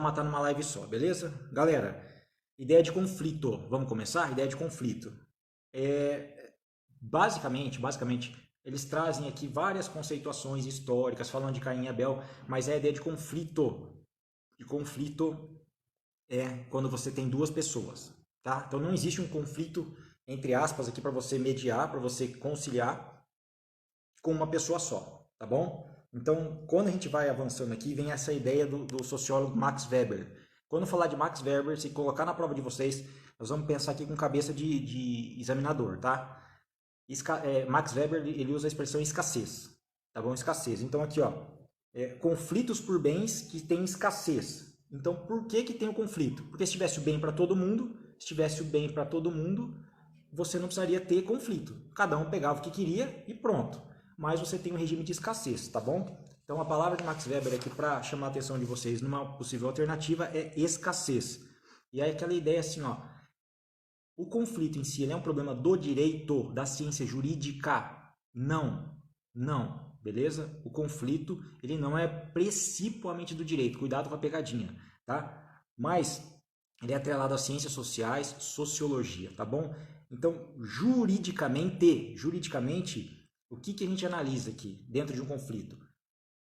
matar numa live só, beleza? Galera, ideia de conflito. Vamos começar? Ideia de conflito. Basicamente, eles trazem aqui várias conceituações históricas, falando de Caim e Abel, mas é a ideia de conflito. De conflito é quando você tem duas pessoas, tá? Então não existe um conflito, entre aspas, aqui para você mediar, para você conciliar com uma pessoa só, tá bom? Então, quando a gente vai avançando aqui, vem essa ideia do sociólogo Max Weber. Quando falar de Max Weber, se colocar na prova de vocês, nós vamos pensar aqui com cabeça de examinador, tá? Max Weber, ele usa a expressão escassez, tá bom? Escassez. Então, aqui, ó, conflitos por bens que têm escassez. Então, por que que tem o conflito? Porque se tivesse o bem para todo mundo, você não precisaria ter conflito. Cada um pegava o que queria e pronto. Mas você tem um regime de escassez, tá bom? Então a palavra de Max Weber aqui para chamar a atenção de vocês numa possível alternativa é escassez. E aí aquela ideia assim, ó, o conflito em si ele é um problema do direito, da ciência jurídica? Não, beleza? O conflito ele não é principalmente do direito, cuidado com a pegadinha, tá? Mas ele é atrelado às ciências sociais, sociologia, tá bom? Então, juridicamente, o que que a gente analisa aqui dentro de um conflito?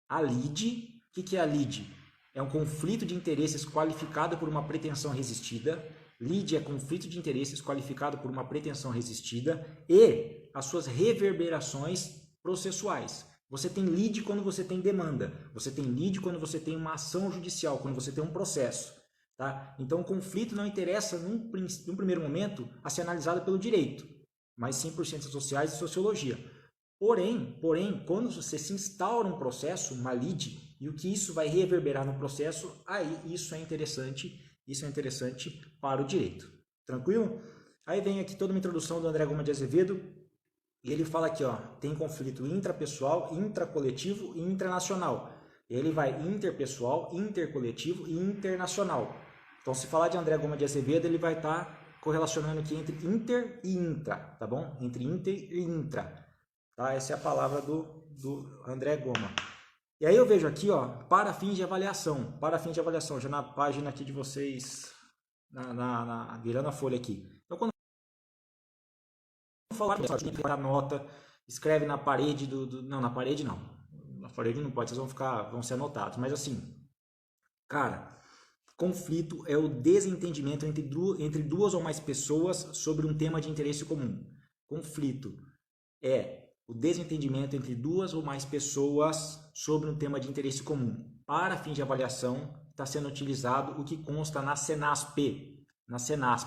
A lide, o que que é a lide? É um conflito de interesses qualificado por uma pretensão resistida. Lide é conflito de interesses qualificado por uma pretensão resistida e as suas reverberações processuais. Você tem lide quando você tem demanda. Você tem lide quando você tem uma ação judicial, quando você tem um processo. Tá? Então, o conflito não interessa, num primeiro momento, a ser analisado pelo direito, mas sim por ciências sociais e sociologia. Porém, quando você se instaura um processo, uma lide, e o que isso vai reverberar no processo, aí isso é interessante para o direito. Tranquilo? Aí vem aqui toda uma introdução do André Goma de Azevedo, e ele fala aqui, ó, tem conflito intrapessoal, intracoletivo e internacional. Ele vai interpessoal, intercoletivo e internacional. Então, se falar de André Goma de Azevedo, ele vai estar correlacionando aqui entre inter e intra, tá bom? Entre inter e intra. Tá? Essa é a palavra do André Goma. E aí eu vejo aqui, ó, para fins de avaliação, já na página aqui de vocês, virando a folha aqui. Então, quando falar, a nota, escreve na parede não, na parede não. Na parede não pode, vocês vão ser anotados. Mas assim, cara, conflito é o desentendimento entre duas ou mais pessoas sobre um tema de interesse comum. Conflito é o desentendimento entre duas ou mais pessoas sobre um tema de interesse comum. Para fins de avaliação, está sendo utilizado o que consta na Senasp.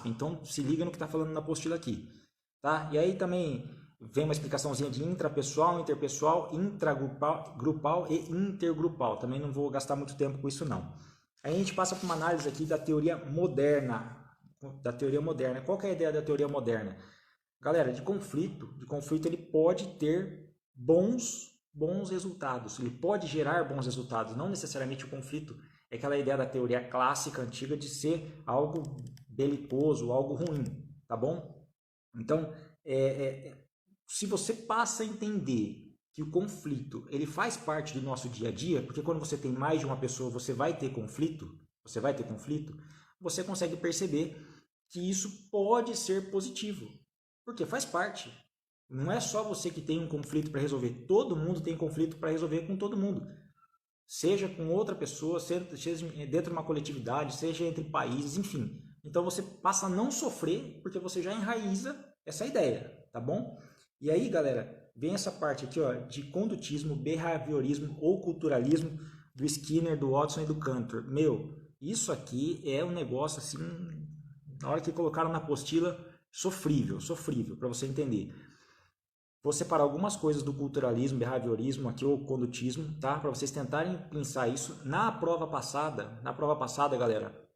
Então, se liga no que está falando na apostila aqui. Tá? E aí também vem uma explicaçãozinha de intrapessoal, interpessoal, intragrupal e intergrupal. Também não vou gastar muito tempo com isso não. Aí a gente passa para uma análise aqui da teoria moderna. Qual que é a ideia da teoria moderna? Galera, de conflito ele pode ter bons resultados, ele pode gerar bons resultados, não necessariamente o conflito é aquela ideia da teoria clássica, antiga, de ser algo belicoso, algo ruim, tá bom? Então, se você passa a entender que o conflito ele faz parte do nosso dia a dia, porque quando você tem mais de uma pessoa, você vai ter conflito, você consegue perceber que isso pode ser positivo. Porque faz parte. Não é só você que tem um conflito para resolver. Todo mundo tem conflito para resolver com todo mundo. Seja com outra pessoa, seja dentro de uma coletividade, seja entre países, enfim. Então você passa a não sofrer porque você já enraiza essa ideia, tá bom? E aí, galera, vem essa parte aqui, ó, de condutismo, behaviorismo ou culturalismo do Skinner, do Watson e do Cantor. Meu, isso aqui é um negócio assim, na hora que colocaram na apostila, sofrível, para você entender. Vou separar algumas coisas do culturalismo, behaviorismo aqui, ou condutismo, tá? Para vocês tentarem pensar isso. Na prova passada, galera,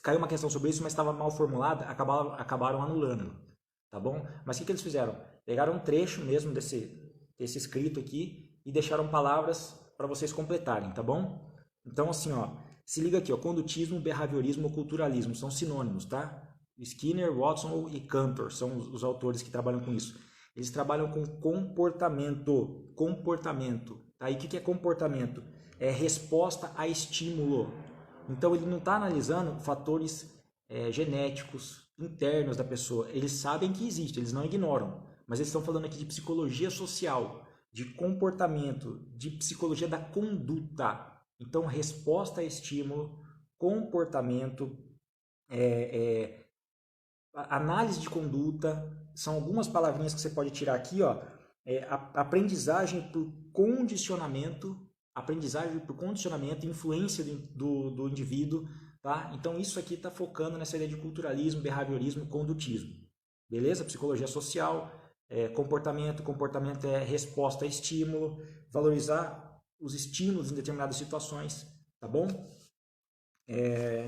caiu uma questão sobre isso, mas estava mal formulada, acabaram anulando, tá bom? Mas o que eles fizeram? Pegaram um trecho mesmo desse escrito aqui e deixaram palavras para vocês completarem, tá bom? Então, assim, ó, se liga aqui, ó, condutismo, behaviorismo ou culturalismo são sinônimos, tá? Skinner, Watson e Cantor são os autores que trabalham com isso. Eles trabalham com comportamento. Tá? E o que é comportamento? é resposta a estímulo. Então ele não está analisando fatores genéticos, internos da pessoa. Eles sabem que existe, eles não ignoram. Mas eles estão falando aqui de psicologia social, de comportamento, de psicologia da conduta. Então, resposta a estímulo, comportamento, análise de conduta, são algumas palavrinhas que você pode tirar aqui, ó. Aprendizagem por condicionamento, influência do indivíduo, tá? Então isso aqui está focando nessa ideia de culturalismo, behaviorismo, condutismo, beleza? Psicologia social, comportamento é resposta a estímulo, valorizar os estímulos em determinadas situações, tá bom?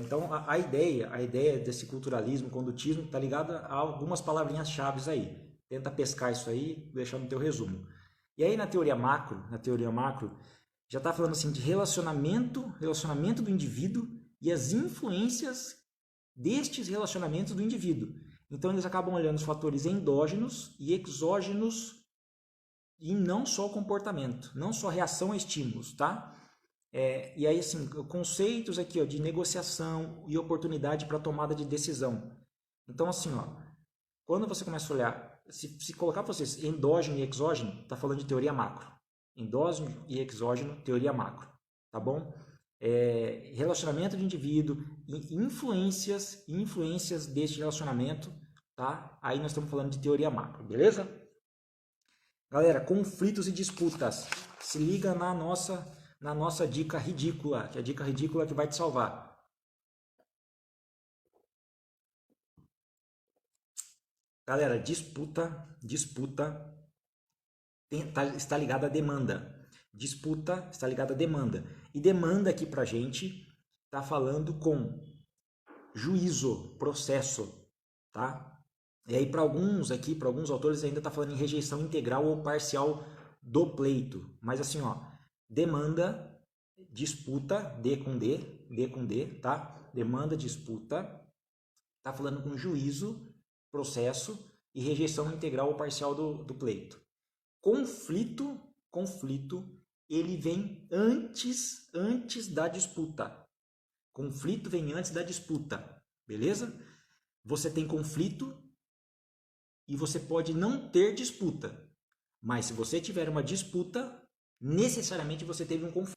Então a ideia desse culturalismo, condutismo, está ligada a algumas palavrinhas-chave aí. Tenta pescar isso aí, deixar no teu resumo. E aí na teoria macro, já está falando assim de relacionamento do indivíduo e as influências destes relacionamentos do indivíduo. Então eles acabam olhando os fatores endógenos e exógenos e não só o comportamento, não só a reação a estímulos, tá? E aí, assim, conceitos aqui, ó, de negociação e oportunidade para tomada de decisão. Então, assim, ó, quando você começa a olhar, se colocar para vocês endógeno e exógeno, está falando de teoria macro. Endógeno e exógeno, teoria macro, tá bom? Relacionamento de indivíduo, influências deste relacionamento, tá? Aí nós estamos falando de teoria macro, beleza? Galera, conflitos e disputas. Se liga na nossa dica ridícula, que é a dica ridícula que vai te salvar. Galera, disputa está ligada à demanda. Disputa está ligada à demanda. E demanda aqui pra gente tá falando com juízo, processo, tá? E aí para alguns autores ainda tá falando em rejeição integral ou parcial do pleito. Mas assim, ó, demanda, disputa, D com D, tá? Demanda, disputa, tá falando com juízo, processo e rejeição integral ou parcial do pleito. Conflito, ele vem antes da disputa. Conflito vem antes da disputa, beleza? Você tem conflito e você pode não ter disputa. Mas se você tiver uma disputa, necessariamente você teve um conflito.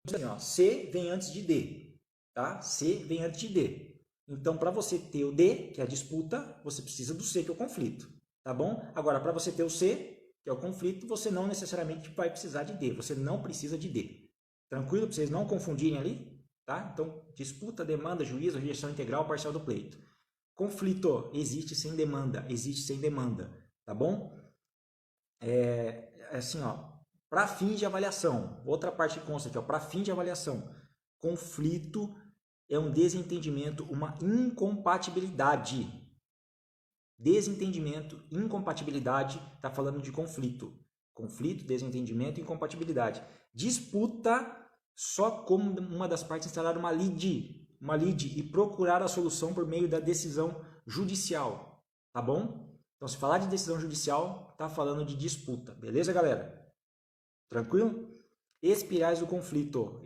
Assim, ó, C vem antes de D, tá? C vem antes de D. Então, para você ter o D, que é a disputa, você precisa do C, que é o conflito, tá bom? Agora, para você ter o C, que é o conflito, você não necessariamente vai precisar de D. Você não precisa de D. Tranquilo? Para vocês não confundirem ali, tá? Então, disputa, demanda, juízo, rejeição integral, parcial do pleito. Conflito, existe sem demanda, tá bom? Assim, ó, para fins de avaliação, outra parte que consta aqui, ó, para fim de avaliação, conflito é um desentendimento, uma incompatibilidade. Desentendimento, incompatibilidade, está falando de conflito. Conflito, desentendimento, incompatibilidade. Disputa, só como uma das partes instalar uma lide e procurar a solução por meio da decisão judicial, tá bom? Então, se falar de decisão judicial, tá falando de disputa, beleza, galera? Tranquilo? Espirais do conflito,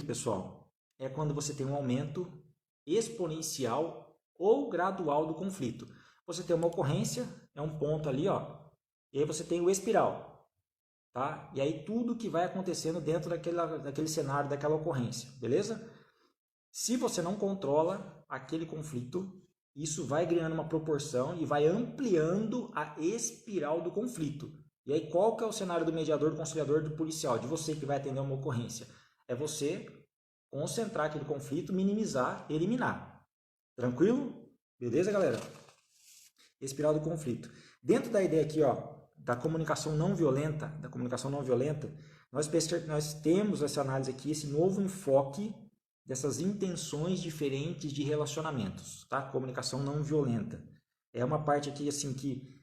pessoal, é quando você tem um aumento exponencial ou gradual do conflito. Você tem uma ocorrência, é um ponto ali, ó, e aí você tem o espiral, tá? E aí tudo que vai acontecendo dentro daquele cenário, daquela ocorrência, beleza? Se você não controla aquele conflito, isso vai ganhando uma proporção e vai ampliando a espiral do conflito. E aí qual que é o cenário do mediador, do conciliador, do policial, de você que vai atender uma ocorrência? É você concentrar aquele conflito, minimizar, eliminar. Tranquilo? Beleza, galera? Espiral do conflito. Dentro da ideia aqui, ó, da comunicação não violenta, nós temos essa análise aqui, esse novo enfoque dessas intenções diferentes de relacionamentos, tá? Comunicação não violenta. É uma parte aqui, assim, que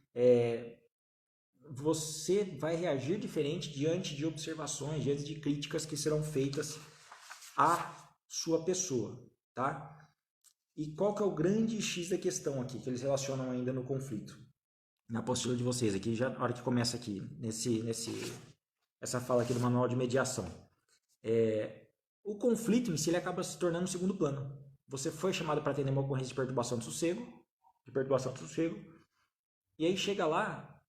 você vai reagir diferente diante de observações, diante de críticas que serão feitas à sua pessoa, tá? E qual que é o grande X da questão aqui, que eles relacionam ainda no conflito? Na apostila de vocês aqui, já na hora que começa aqui, essa fala aqui do manual de mediação. O conflito em si ele acaba se tornando um segundo plano. Você foi chamado para atender uma ocorrência de perturbação do sossego, e aí chega lá,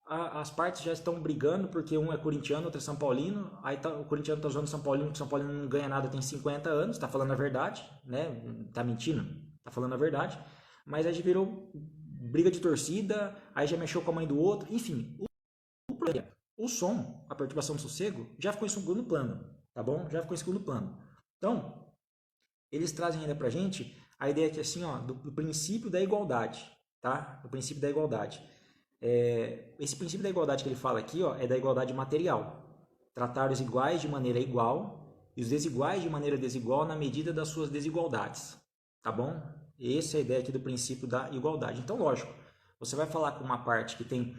as partes já estão brigando porque um é corintiano, outro é São Paulino. Aí o corintiano tá zoando o São Paulino, que o São Paulino não ganha nada, tem 50 anos, tá falando a verdade, né? Tá mentindo? Tá falando a verdade. Mas aí já virou briga de torcida, aí já mexeu com a mãe do outro. Enfim, o som, a perturbação do sossego, já ficou em segundo plano, tá bom? Já ficou em segundo plano. Então, eles trazem ainda pra gente a ideia que assim, ó, do princípio da igualdade, tá? Do princípio da igualdade. Esse princípio da igualdade que ele fala aqui, ó, é da igualdade material. Tratar os iguais de maneira igual e os desiguais de maneira desigual na medida das suas desigualdades. Tá bom? Essa é a ideia aqui do princípio da igualdade. Então, lógico, você vai falar com uma parte que tem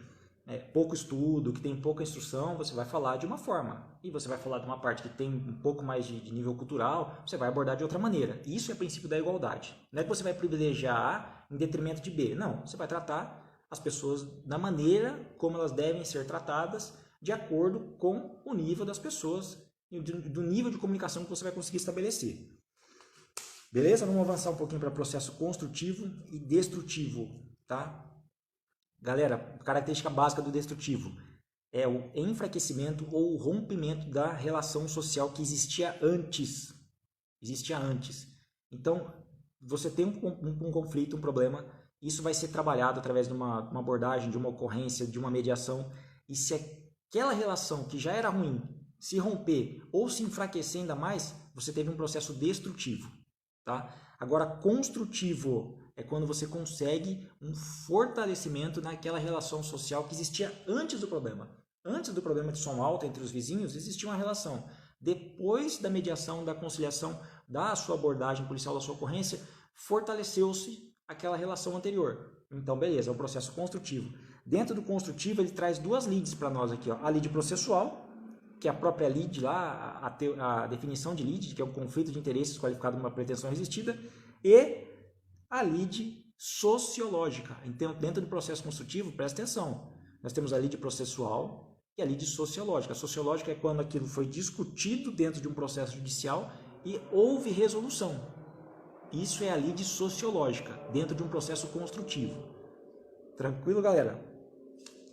pouco estudo, que tem pouca instrução, você vai falar de uma forma. E você vai falar de uma parte que tem um pouco mais de nível cultural, você vai abordar de outra maneira. Isso é o princípio da igualdade. Não é que você vai privilegiar A em detrimento de B. Não, você vai tratar as pessoas da maneira como elas devem ser tratadas, de acordo com o nível das pessoas e do nível de comunicação que você vai conseguir estabelecer. Beleza? Vamos avançar um pouquinho para processo construtivo e destrutivo, tá? Galera, característica básica do destrutivo é o enfraquecimento ou o rompimento da relação social que existia antes. Então, você tem um conflito, um problema. Isso vai ser trabalhado através de uma abordagem, de uma ocorrência, de uma mediação. E se aquela relação que já era ruim se romper ou se enfraquecer ainda mais, você teve um processo destrutivo. Tá? Agora, construtivo é quando você consegue um fortalecimento naquela relação social que existia antes do problema. Antes do problema de som alto entre os vizinhos, existia uma relação. Depois da mediação, da conciliação, da sua abordagem policial, da sua ocorrência, fortaleceu-se aquela relação anterior. Então, beleza, é um processo construtivo. Dentro do construtivo, ele traz duas leads para nós aqui. Ó. A lead processual, que é a própria lead lá, a definição de lead, que é um conflito de interesses qualificado como uma pretensão resistida, e a lead sociológica. Então, dentro do processo construtivo, presta atenção, nós temos a lead processual e a lead sociológica. A sociológica é quando aquilo foi discutido dentro de um processo judicial e houve resolução. Isso é a lead sociológica, dentro de um processo construtivo. Tranquilo, galera?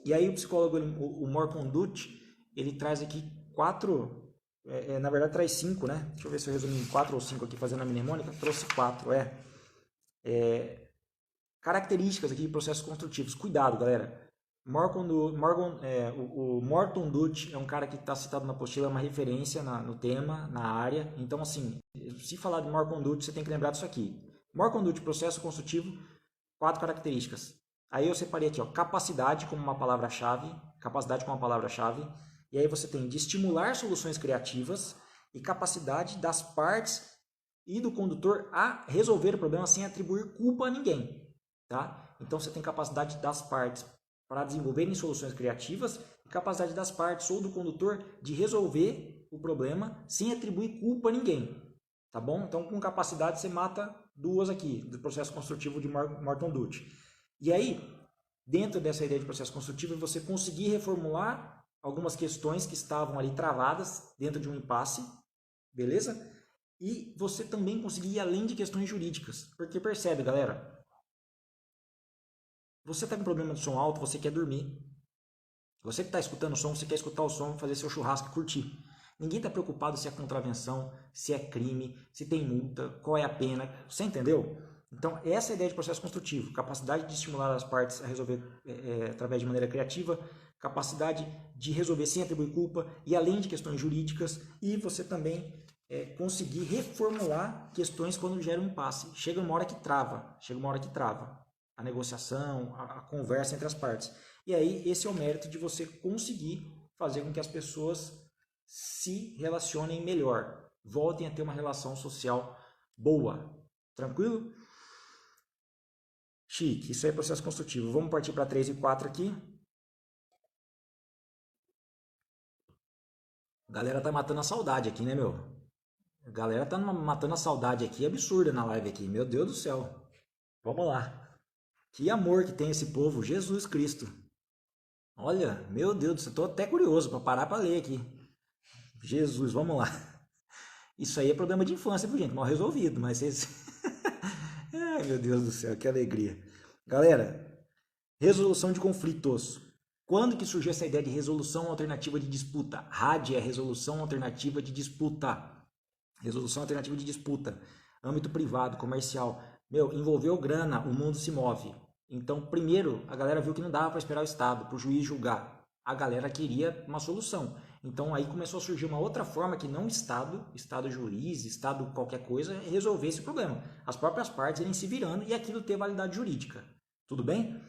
E aí o psicólogo, o Morton Dutt, ele traz aqui na verdade traz 5, né? Deixa eu ver se eu resumi em 4 ou 5 aqui, fazendo a mnemônica. Trouxe 4, características aqui de processos construtivos. Cuidado, galera. O Morton Dutt é um cara que está citado na apostila, é uma referência no tema, na área. Então, assim, se falar de Morton Dutt, você tem que lembrar disso aqui. Morton Dutt, processo construtivo, 4 características. Aí eu separei aqui, ó, capacidade como uma palavra-chave, e aí você tem de estimular soluções criativas e capacidade das partes e do condutor a resolver o problema sem atribuir culpa a ninguém, tá? Então você tem capacidade das partes para desenvolverem soluções criativas e capacidade das partes ou do condutor de resolver o problema sem atribuir culpa a ninguém, tá bom? Então com capacidade você mata duas aqui, do processo construtivo de Morton Dutt. E aí, dentro dessa ideia de processo construtivo, você conseguir reformular algumas questões que estavam ali travadas dentro de um impasse, beleza? E você também conseguir ir além de questões jurídicas, porque percebe, galera, você está com problema de som alto, você quer dormir. Você que está escutando o som, você quer escutar o som, fazer seu churrasco e curtir. Ninguém está preocupado se é contravenção, se é crime, se tem multa, qual é a pena, você entendeu? Então, essa é a ideia de processo construtivo, capacidade de estimular as partes a resolver através de maneira criativa, capacidade de resolver sem atribuir culpa e além de questões jurídicas, e você também conseguir reformular questões quando gera um impasse. Chega uma hora que trava a negociação, a conversa entre as partes. E aí, esse é o mérito de você conseguir fazer com que as pessoas se relacionem melhor, voltem a ter uma relação social boa. Tranquilo? Chique, isso aí é processo construtivo. Vamos partir para 3 e 4 aqui. A galera tá matando a saudade aqui, né, meu? A galera tá matando a saudade aqui, absurda na live aqui. Meu Deus do céu. Vamos lá. Que amor que tem esse povo, Jesus Cristo. Olha, meu Deus do céu, tô até curioso para parar para ler aqui. Jesus, vamos lá. Isso aí é problema de infância, viu, gente? Mal resolvido, mas vocês. Ai, meu Deus do céu, que alegria. Galera, resolução de conflitos. Quando que surgiu essa ideia de resolução alternativa de disputa? RAD é resolução alternativa de disputa. Resolução alternativa de disputa. Âmbito privado, comercial. Meu, envolveu grana, o mundo se move. Então, primeiro, a galera viu que não dava para esperar o Estado, para o juiz julgar. A galera queria uma solução. Então, aí começou a surgir uma outra forma que não o Estado, Estado juiz, Estado qualquer coisa, resolver esse problema. As próprias partes irem se virando e aquilo ter validade jurídica. Tudo bem?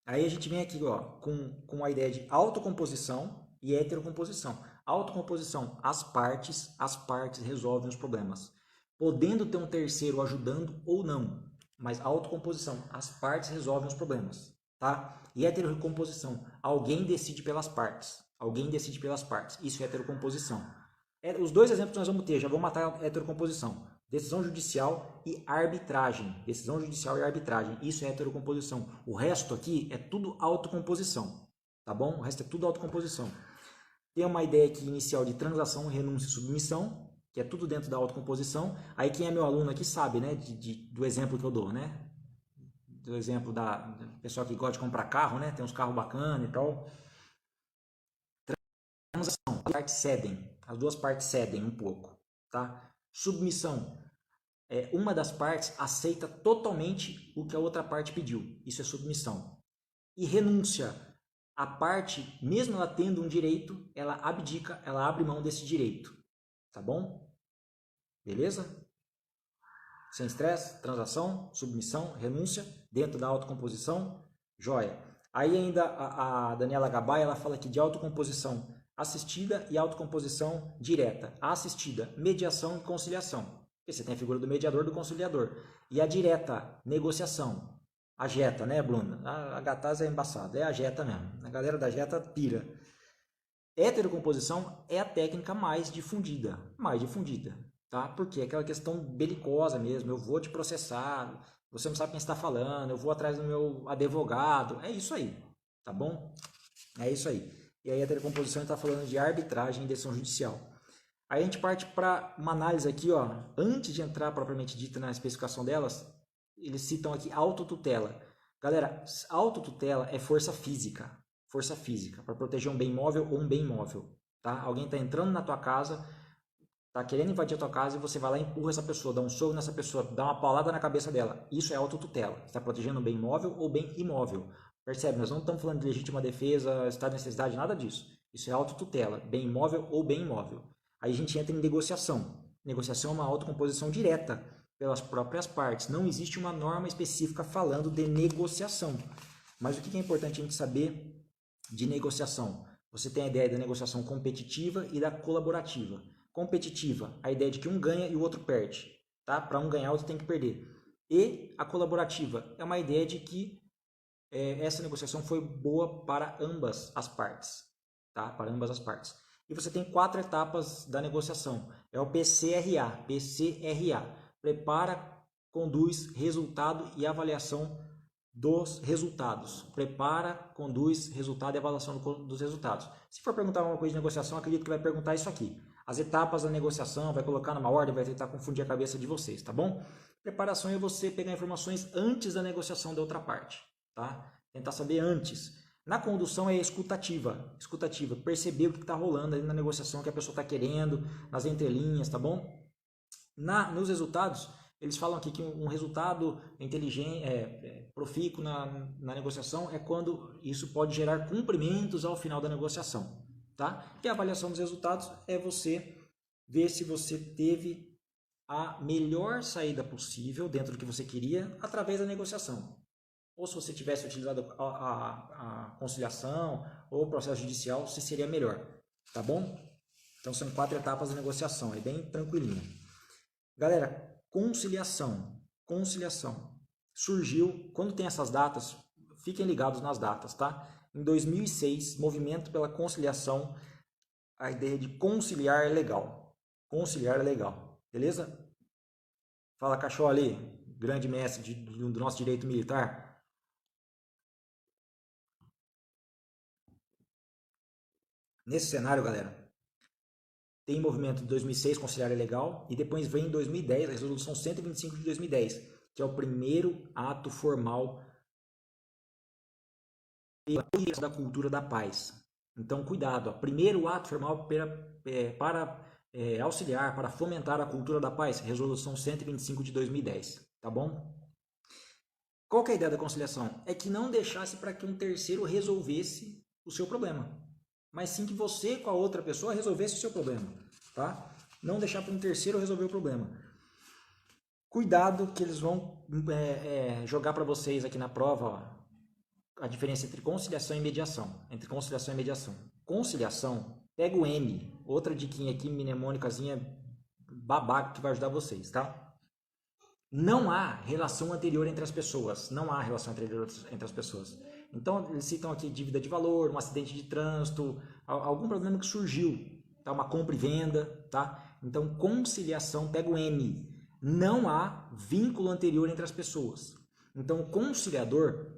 Aí a gente vem aqui ó, com a ideia de autocomposição e heterocomposição. Autocomposição, as partes resolvem os problemas. Podendo ter um terceiro ajudando ou não, mas autocomposição, as partes resolvem os problemas, tá? E heterocomposição, alguém decide pelas partes. Alguém decide pelas partes. Isso é heterocomposição. Os dois exemplos que nós vamos ter, já vou matar a heterocomposição. Decisão judicial e arbitragem. Decisão judicial e arbitragem. Isso é heterocomposição. O resto aqui é tudo autocomposição. Tá bom? O resto é tudo autocomposição. Tem uma ideia aqui inicial de transação, renúncia e submissão, que é tudo dentro da autocomposição. Aí quem é meu aluno aqui sabe, né? Do exemplo que eu dou, né? Do exemplo da pessoa que gosta de comprar carro, né? Tem uns carros bacanas e tal. Transação, as partes cedem. As duas partes cedem um pouco, tá? Submissão, uma das partes aceita totalmente o que a outra parte pediu. Isso é submissão. E renúncia, a parte, mesmo ela tendo um direito, ela abdica, ela abre mão desse direito. Tá bom? Beleza? Sem estresse, transação, submissão, renúncia, dentro da autocomposição, joia. Aí ainda a Daniela Gabay, ela fala aqui de autocomposição assistida e autocomposição direta. A assistida, mediação e conciliação. Porque você tem a figura do mediador e do conciliador. E a direta, negociação. A jeta, né, Bruna? A Gataz é embaçada, é a jeta mesmo. A galera da jeta pira. Heterocomposição é a técnica mais difundida, tá? Porque é aquela questão belicosa mesmo, eu vou te processar, você não sabe quem está falando, eu vou atrás do meu advogado, é isso aí, tá bom? É isso aí. E aí a heterocomposição está falando de arbitragem e decisão judicial. Aí a gente parte para uma análise aqui, ó, antes de entrar propriamente dita na especificação delas, eles citam aqui autotutela. Galera, autotutela é força física, para proteger um bem móvel ou um bem imóvel, tá? Alguém está entrando na tua casa, está querendo invadir a tua casa e você vai lá e empurra essa pessoa, dá um soco nessa pessoa, dá uma paulada na cabeça dela. Isso é autotutela. Você está protegendo um bem móvel ou bem imóvel. Percebe? Nós não estamos falando de legítima defesa, estado de necessidade, nada disso. Isso é autotutela, bem imóvel ou bem imóvel. Aí a gente entra em negociação. Negociação é uma autocomposição direta pelas próprias partes. Não existe uma norma específica falando de negociação. Mas o que é importante a gente saber de negociação? Você tem a ideia da negociação competitiva e da colaborativa. Competitiva, a ideia de que um ganha e o outro perde. Tá? Para um ganhar, o outro tem que perder. E a colaborativa é uma ideia de que essa negociação foi boa para ambas as partes. Tá? Para ambas as partes. E você tem 4 etapas da negociação. É o PCRA. PCRA. Prepara, conduz, resultado e avaliação dos resultados. Prepara, conduz, resultado e avaliação dos resultados. Se for perguntar alguma coisa de negociação, acredito que vai perguntar isso aqui. As etapas da negociação, vai colocar numa ordem, vai tentar confundir a cabeça de vocês, tá bom? Preparação é você pegar informações antes da negociação da outra parte, tá? Tentar saber antes. Na condução é escutativa. Escutativa, perceber o que está rolando ali na negociação, o que a pessoa está querendo, nas entrelinhas, tá bom? Nos resultados, eles falam aqui que um resultado inteligente, profícuo na negociação é quando isso pode gerar cumprimentos ao final da negociação. Tá? E a avaliação dos resultados é você ver se você teve a melhor saída possível dentro do que você queria através da negociação. Ou se você tivesse utilizado a conciliação ou o processo judicial, se seria melhor. Tá bom? Então são 4 etapas da negociação, é bem tranquilinho. Galera, conciliação. Conciliação. Surgiu, quando tem essas datas, fiquem ligados nas datas, tá? Em 2006, movimento pela conciliação, a ideia de conciliar é legal. Conciliar é legal, beleza? Fala, cachorro ali, grande mestre do nosso direito militar. Nesse cenário, galera, tem movimento de 2006, conciliar é legal, e depois vem em 2010, a resolução 125 de 2010, que é o primeiro ato formal da cultura da paz. Então, cuidado, ó, primeiro ato formal para auxiliar, para fomentar a cultura da paz, resolução 125 de 2010, tá bom? Qual que é a ideia da conciliação? É que não deixasse para que um terceiro resolvesse o seu problema, mas sim que você com a outra pessoa resolvesse o seu problema, tá? Não deixar para um terceiro resolver o problema. Cuidado que eles vão jogar para vocês aqui na prova, ó, a diferença entre conciliação e mediação. Entre conciliação e mediação. Conciliação, pega o M, outra diquinha aqui, mnemônicazinha babaca que vai ajudar vocês, tá? Não há relação anterior entre as pessoas. Não há relação anterior entre as pessoas. Então, eles citam aqui dívida de valor, um acidente de trânsito, algum problema que surgiu, tá? Uma compra e venda, tá? Então, conciliação, pega o M. Não há vínculo anterior entre as pessoas. Então, o conciliador,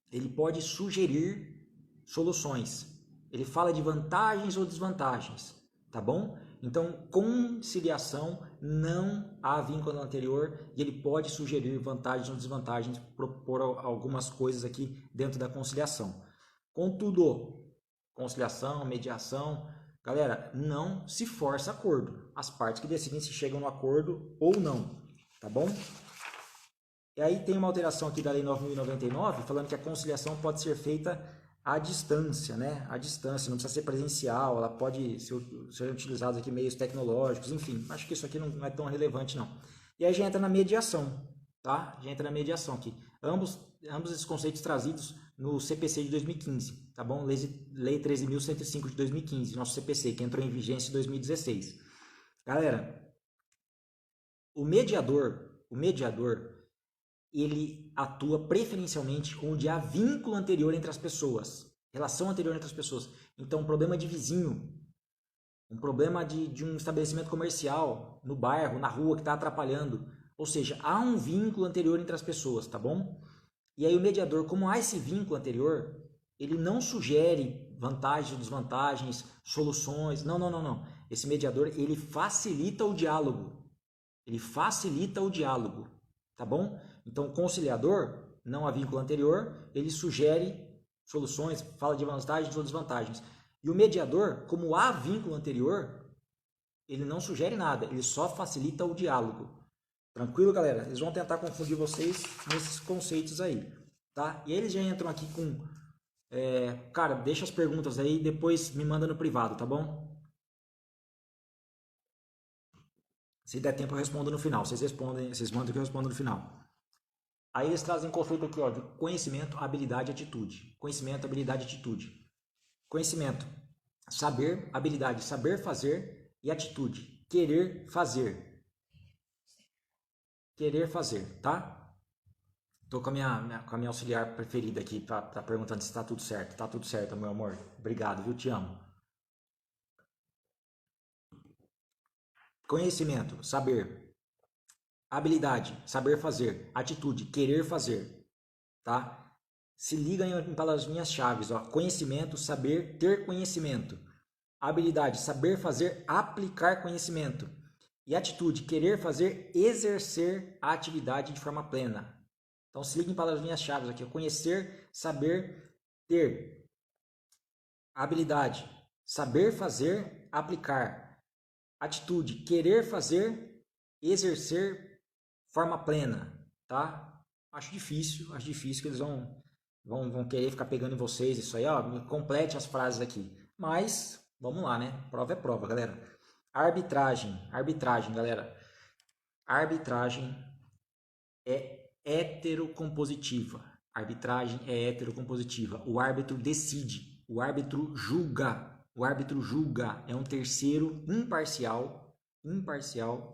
ele pode sugerir soluções. Ele fala de vantagens ou desvantagens, tá bom? Então, conciliação, não há vínculo anterior e ele pode sugerir vantagens ou desvantagens, propor algumas coisas aqui dentro da conciliação. Contudo, conciliação, mediação, galera, não se força acordo. As partes que decidem se chegam no acordo ou não, tá bom? E aí tem uma alteração aqui da Lei 9.099, falando que a conciliação pode ser feita à distância, né? À distância, não precisa ser presencial, ela pode ser utilizada aqui meios tecnológicos, enfim. Acho que isso aqui não é tão relevante, não. E aí já entra na mediação, tá? Já entra na mediação aqui. Ambos esses conceitos trazidos no CPC de 2015, tá bom? Lei 13.105 de 2015, nosso CPC, que entrou em vigência em 2016. Galera, o mediador, ele atua preferencialmente onde há vínculo anterior entre as pessoas, relação anterior entre as pessoas. Então, um problema de vizinho, um problema de um estabelecimento comercial no bairro, na rua, que está atrapalhando. Ou seja, há um vínculo anterior entre as pessoas, tá bom? E aí o mediador, como há esse vínculo anterior, ele não sugere vantagens ou desvantagens, soluções. Não, não, não, não. Esse mediador, ele facilita o diálogo. Ele facilita o diálogo, tá bom? Então, o conciliador, não há vínculo anterior, ele sugere soluções, fala de vantagens ou desvantagens. E o mediador, como há vínculo anterior, ele não sugere nada, ele só facilita o diálogo. Tranquilo, galera? Eles vão tentar confundir vocês nesses conceitos aí, tá? E eles já entram aqui com... cara, deixa as perguntas aí e depois me manda no privado, tá bom? Se der tempo eu respondo no final. Vocês mandam que eu respondo no final. Aí eles trazem conceito aqui, ó, de conhecimento, habilidade e atitude. Conhecimento, habilidade e atitude. Conhecimento, saber, habilidade, saber fazer e atitude, querer fazer. Querer fazer, tá? Tô com a minha auxiliar preferida aqui, tá perguntando se tá tudo certo. Tá tudo certo, meu amor. Obrigado, viu? Te amo. Conhecimento, saber. Habilidade, saber fazer. Atitude, querer fazer, tá? Se liga em palavrinhas-chave, ó. Conhecimento, saber, ter conhecimento. Habilidade, saber fazer, aplicar conhecimento. E atitude, querer fazer, exercer a atividade de forma plena. Então se liga em palavrinhas-chave aqui, ó. Conhecer, saber, ter. Habilidade, saber fazer, aplicar. Atitude, querer fazer, exercer forma plena, tá? Acho difícil que eles vão querer ficar pegando em vocês isso aí, ó, complete as frases aqui. Mas, vamos lá, né? Prova é prova, galera. Arbitragem, galera. Arbitragem é heterocompositiva. Arbitragem é heterocompositiva. O árbitro decide, o árbitro julga. O árbitro julga, é um terceiro imparcial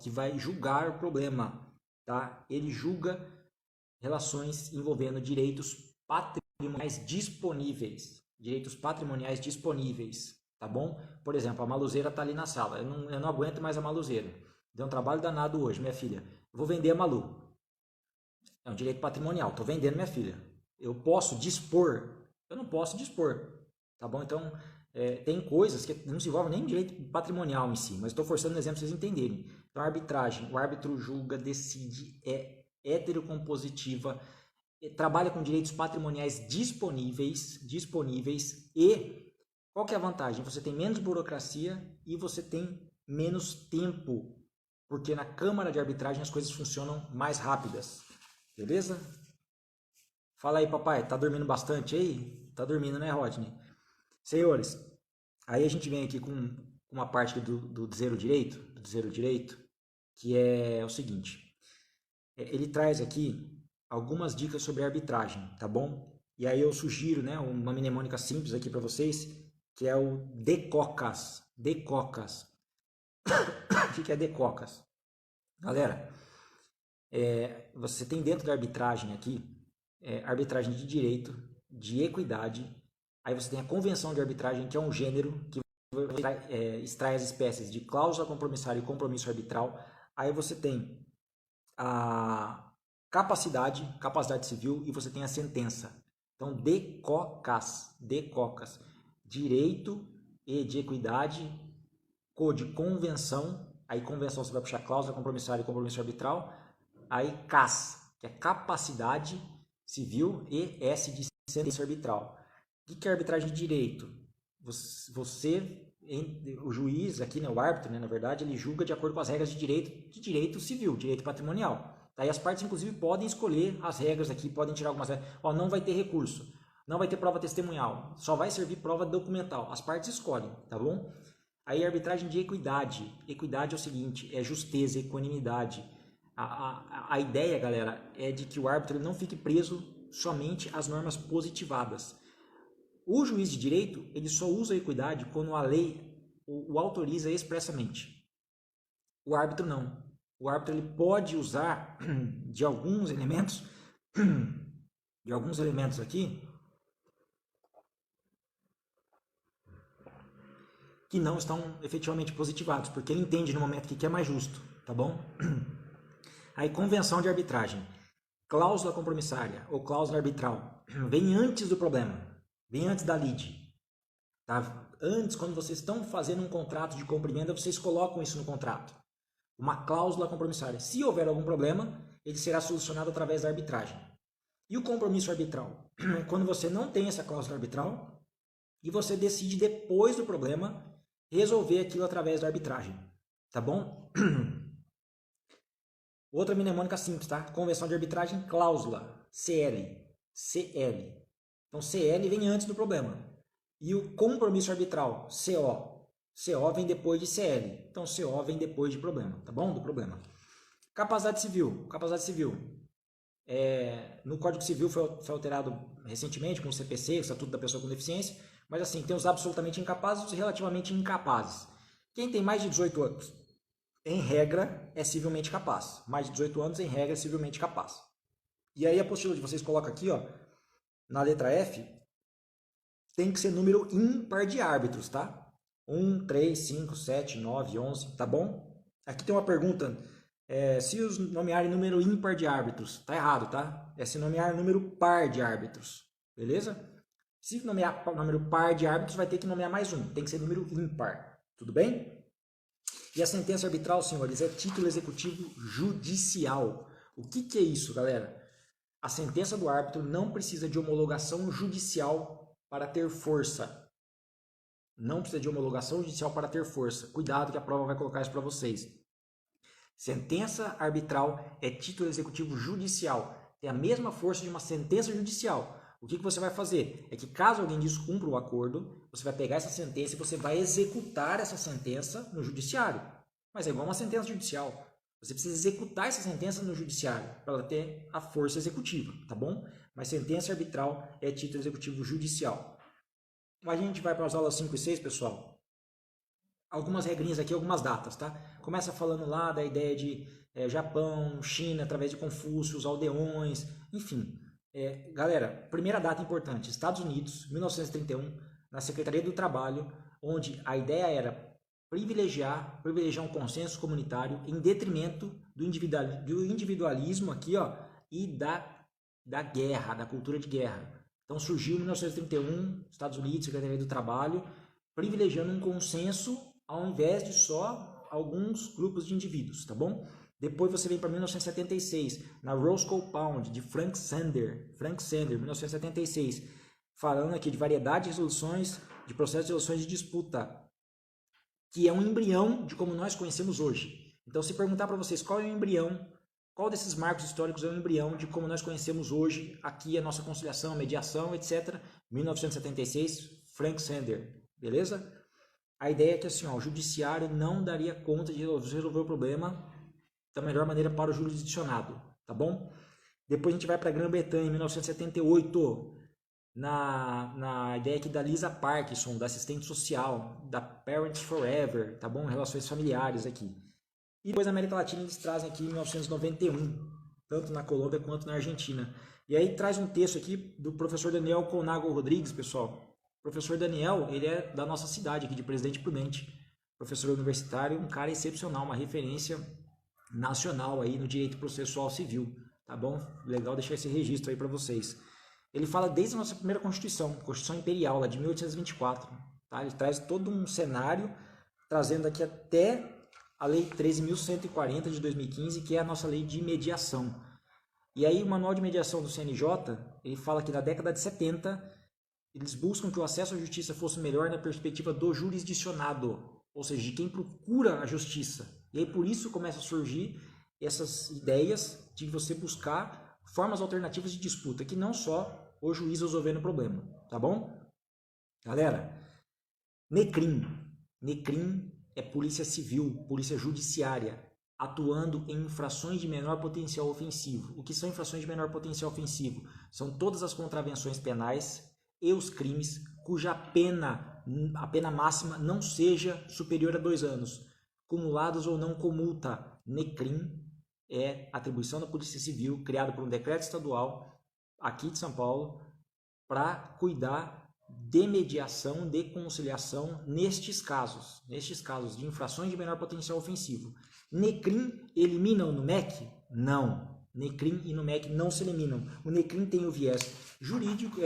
que vai julgar o problema, tá? Ele julga relações envolvendo direitos patrimoniais disponíveis. Direitos patrimoniais disponíveis, tá bom? Por exemplo, a Maluzeira tá ali na sala. Eu não aguento mais a Maluzeira. Deu um trabalho danado hoje, minha filha. Eu vou vender a Malu. É um direito patrimonial. Tô vendendo minha filha. Eu posso dispor? Eu não posso dispor, tá bom? Então, tem coisas que não se envolvem nem direito patrimonial em si, mas estou forçando um exemplo para vocês entenderem. Então, a arbitragem, o árbitro julga, decide, é heterocompositiva, trabalha com direitos patrimoniais disponíveis e qual que é a vantagem? Você tem menos burocracia e você tem menos tempo, porque na Câmara de Arbitragem as coisas funcionam mais rápidas. Beleza? Fala aí, papai, tá dormindo bastante aí? Tá dormindo, né, Rodney? Senhores, aí a gente vem aqui com uma parte do zero direito, que é o seguinte. Ele traz aqui algumas dicas sobre arbitragem, tá bom? E aí eu sugiro, né, uma mnemônica simples aqui para vocês, que é o DECOCAS. DECOCAS. O que é DECOCAS? Galera, você tem dentro da arbitragem aqui, arbitragem de direito, de equidade, aí você tem a convenção de arbitragem, que é um gênero que extrai as espécies de cláusula compromissária e compromisso arbitral. Aí você tem a capacidade civil e você tem a sentença. Então, DECOCAS, direito e de equidade, de convenção, aí convenção você vai puxar cláusula compromissária e compromisso arbitral, aí CAS, que é capacidade civil, e S de sentença arbitral. O que é arbitragem de direito? O juiz aqui, né, o árbitro, né, na verdade, ele julga de acordo com as regras de direito civil, direito patrimonial. Daí as partes, inclusive, podem escolher as regras aqui, podem tirar algumas regras. Não vai ter recurso, não vai ter prova testemunhal, só vai servir prova documental. As partes escolhem, tá bom? Aí arbitragem de equidade. Equidade é o seguinte, é justeza, equanimidade. A ideia, galera, é de que o árbitro não fique preso somente às normas positivadas. O juiz de direito, ele só usa a equidade quando a lei o autoriza expressamente. O árbitro não. O árbitro ele pode usar de alguns elementos aqui que não estão efetivamente positivados, porque ele entende no momento que é mais justo, tá bom? Aí, convenção de arbitragem. Cláusula compromissária ou cláusula arbitral vem antes do problema, vem antes da lide. Tá? Antes, quando vocês estão fazendo um contrato de compra e venda, vocês colocam isso no contrato. Uma cláusula compromissária. Se houver algum problema, ele será solucionado através da arbitragem. E o compromisso arbitral? Quando você não tem essa cláusula arbitral e você decide, depois do problema, resolver aquilo através da arbitragem. Tá bom? Outra mnemônica simples, tá? Convenção de arbitragem, cláusula, CL. Então, CL vem antes do problema. E o compromisso arbitral, CO. CO vem depois de CL. Então, CO vem depois de problema, tá bom? Do problema. Capacidade civil. No Código Civil foi alterado recentemente com o CPC, o Estatuto da Pessoa com Deficiência, mas assim, tem os absolutamente incapazes e os relativamente incapazes. Quem tem mais de 18 anos, em regra, é civilmente capaz. Mais de 18 anos, em regra, é civilmente capaz. E aí a apostila de vocês coloca aqui, ó, na letra F, tem que ser número ímpar de árbitros, tá? 1, 3, 5, 7, 9, 11, tá bom? Aqui tem uma pergunta, se os nomearem número ímpar de árbitros, tá errado, tá? É se nomear número par de árbitros, beleza? Se nomear número par de árbitros, vai ter que nomear mais um, tem que ser número ímpar, tudo bem? E a sentença arbitral, senhores, é título executivo judicial. O que é isso, galera? A sentença do árbitro não precisa de homologação judicial para ter força. Não precisa de homologação judicial para ter força. Cuidado que a prova vai colocar isso para vocês. Sentença arbitral é título executivo judicial. Tem a mesma força de uma sentença judicial. O que você vai fazer? É que caso alguém descumpra o acordo, você vai pegar essa sentença e você vai executar essa sentença no judiciário. Mas é igual uma sentença judicial. Você precisa executar essa sentença no judiciário para ela ter a força executiva, tá bom? Mas sentença arbitral é título executivo judicial. A gente vai para as aulas 5 e 6, pessoal. Algumas regrinhas aqui, algumas datas, tá? Começa falando lá da ideia de Japão, China, através de Confúcio, os aldeões, enfim. Galera, primeira data importante, Estados Unidos, 1931, na Secretaria do Trabalho, onde a ideia era privilegiar um consenso comunitário em detrimento do individualismo aqui, ó, e da guerra, da cultura de guerra. Então surgiu em 1931, Estados Unidos, Secretaria do Trabalho, privilegiando um consenso ao invés de só alguns grupos de indivíduos, tá bom? Depois você vem para 1976, na Roscoe Pound, de Frank Sander, 1976, falando aqui de variedade de resoluções, de processos de resoluções de disputa, que é um embrião de como nós conhecemos hoje. Então, se perguntar para vocês qual é o embrião, qual desses marcos históricos é o embrião de como nós conhecemos hoje aqui a nossa conciliação, mediação, etc., 1976, Frank Sander, beleza? A ideia é que assim, ó, o judiciário não daria conta de resolver o problema da melhor maneira para o jurisdicionado, tá bom? Depois a gente vai para a Grã-Bretanha, em 1978, na ideia aqui da Lisa Parkinson, da assistente social, da Parents Forever, tá bom? Relações familiares aqui. E depois na América Latina eles trazem aqui em 1991, tanto na Colômbia quanto na Argentina. E aí traz um texto aqui do professor Daniel Conago Rodrigues, pessoal. O professor Daniel, ele é da nossa cidade aqui de Presidente Prudente, professor universitário, um cara excepcional, uma referência nacional aí no direito processual civil, tá bom? Legal deixar esse registro aí para vocês. Ele fala desde a nossa primeira Constituição Imperial, lá de 1824, tá? Ele traz todo um cenário, trazendo aqui até a Lei 13.140 de 2015, que é a nossa lei de mediação. E aí o Manual de Mediação do CNJ, ele fala que na década de 70, eles buscam que o acesso à justiça fosse melhor na perspectiva do jurisdicionado, ou seja, de quem procura a justiça. E aí por isso começa a surgir essas ideias de você buscar formas alternativas de disputa, que não só o juiz resolvendo o problema, tá bom? Galera, NECRIM. NECRIM é polícia civil, polícia judiciária, atuando em infrações de menor potencial ofensivo. O que são infrações de menor potencial ofensivo? São todas as contravenções penais e os crimes cuja a pena máxima não seja superior a 2 anos, cumulados ou não com multa. NECRIM é atribuição da Polícia Civil, criado por um decreto estadual aqui de São Paulo, para cuidar de mediação, de conciliação nestes casos de infrações de menor potencial ofensivo. NECRIM elimina o NUMEC? Não. NECRIM e NUMEC não se eliminam. O NECRIM tem o viés jurídico,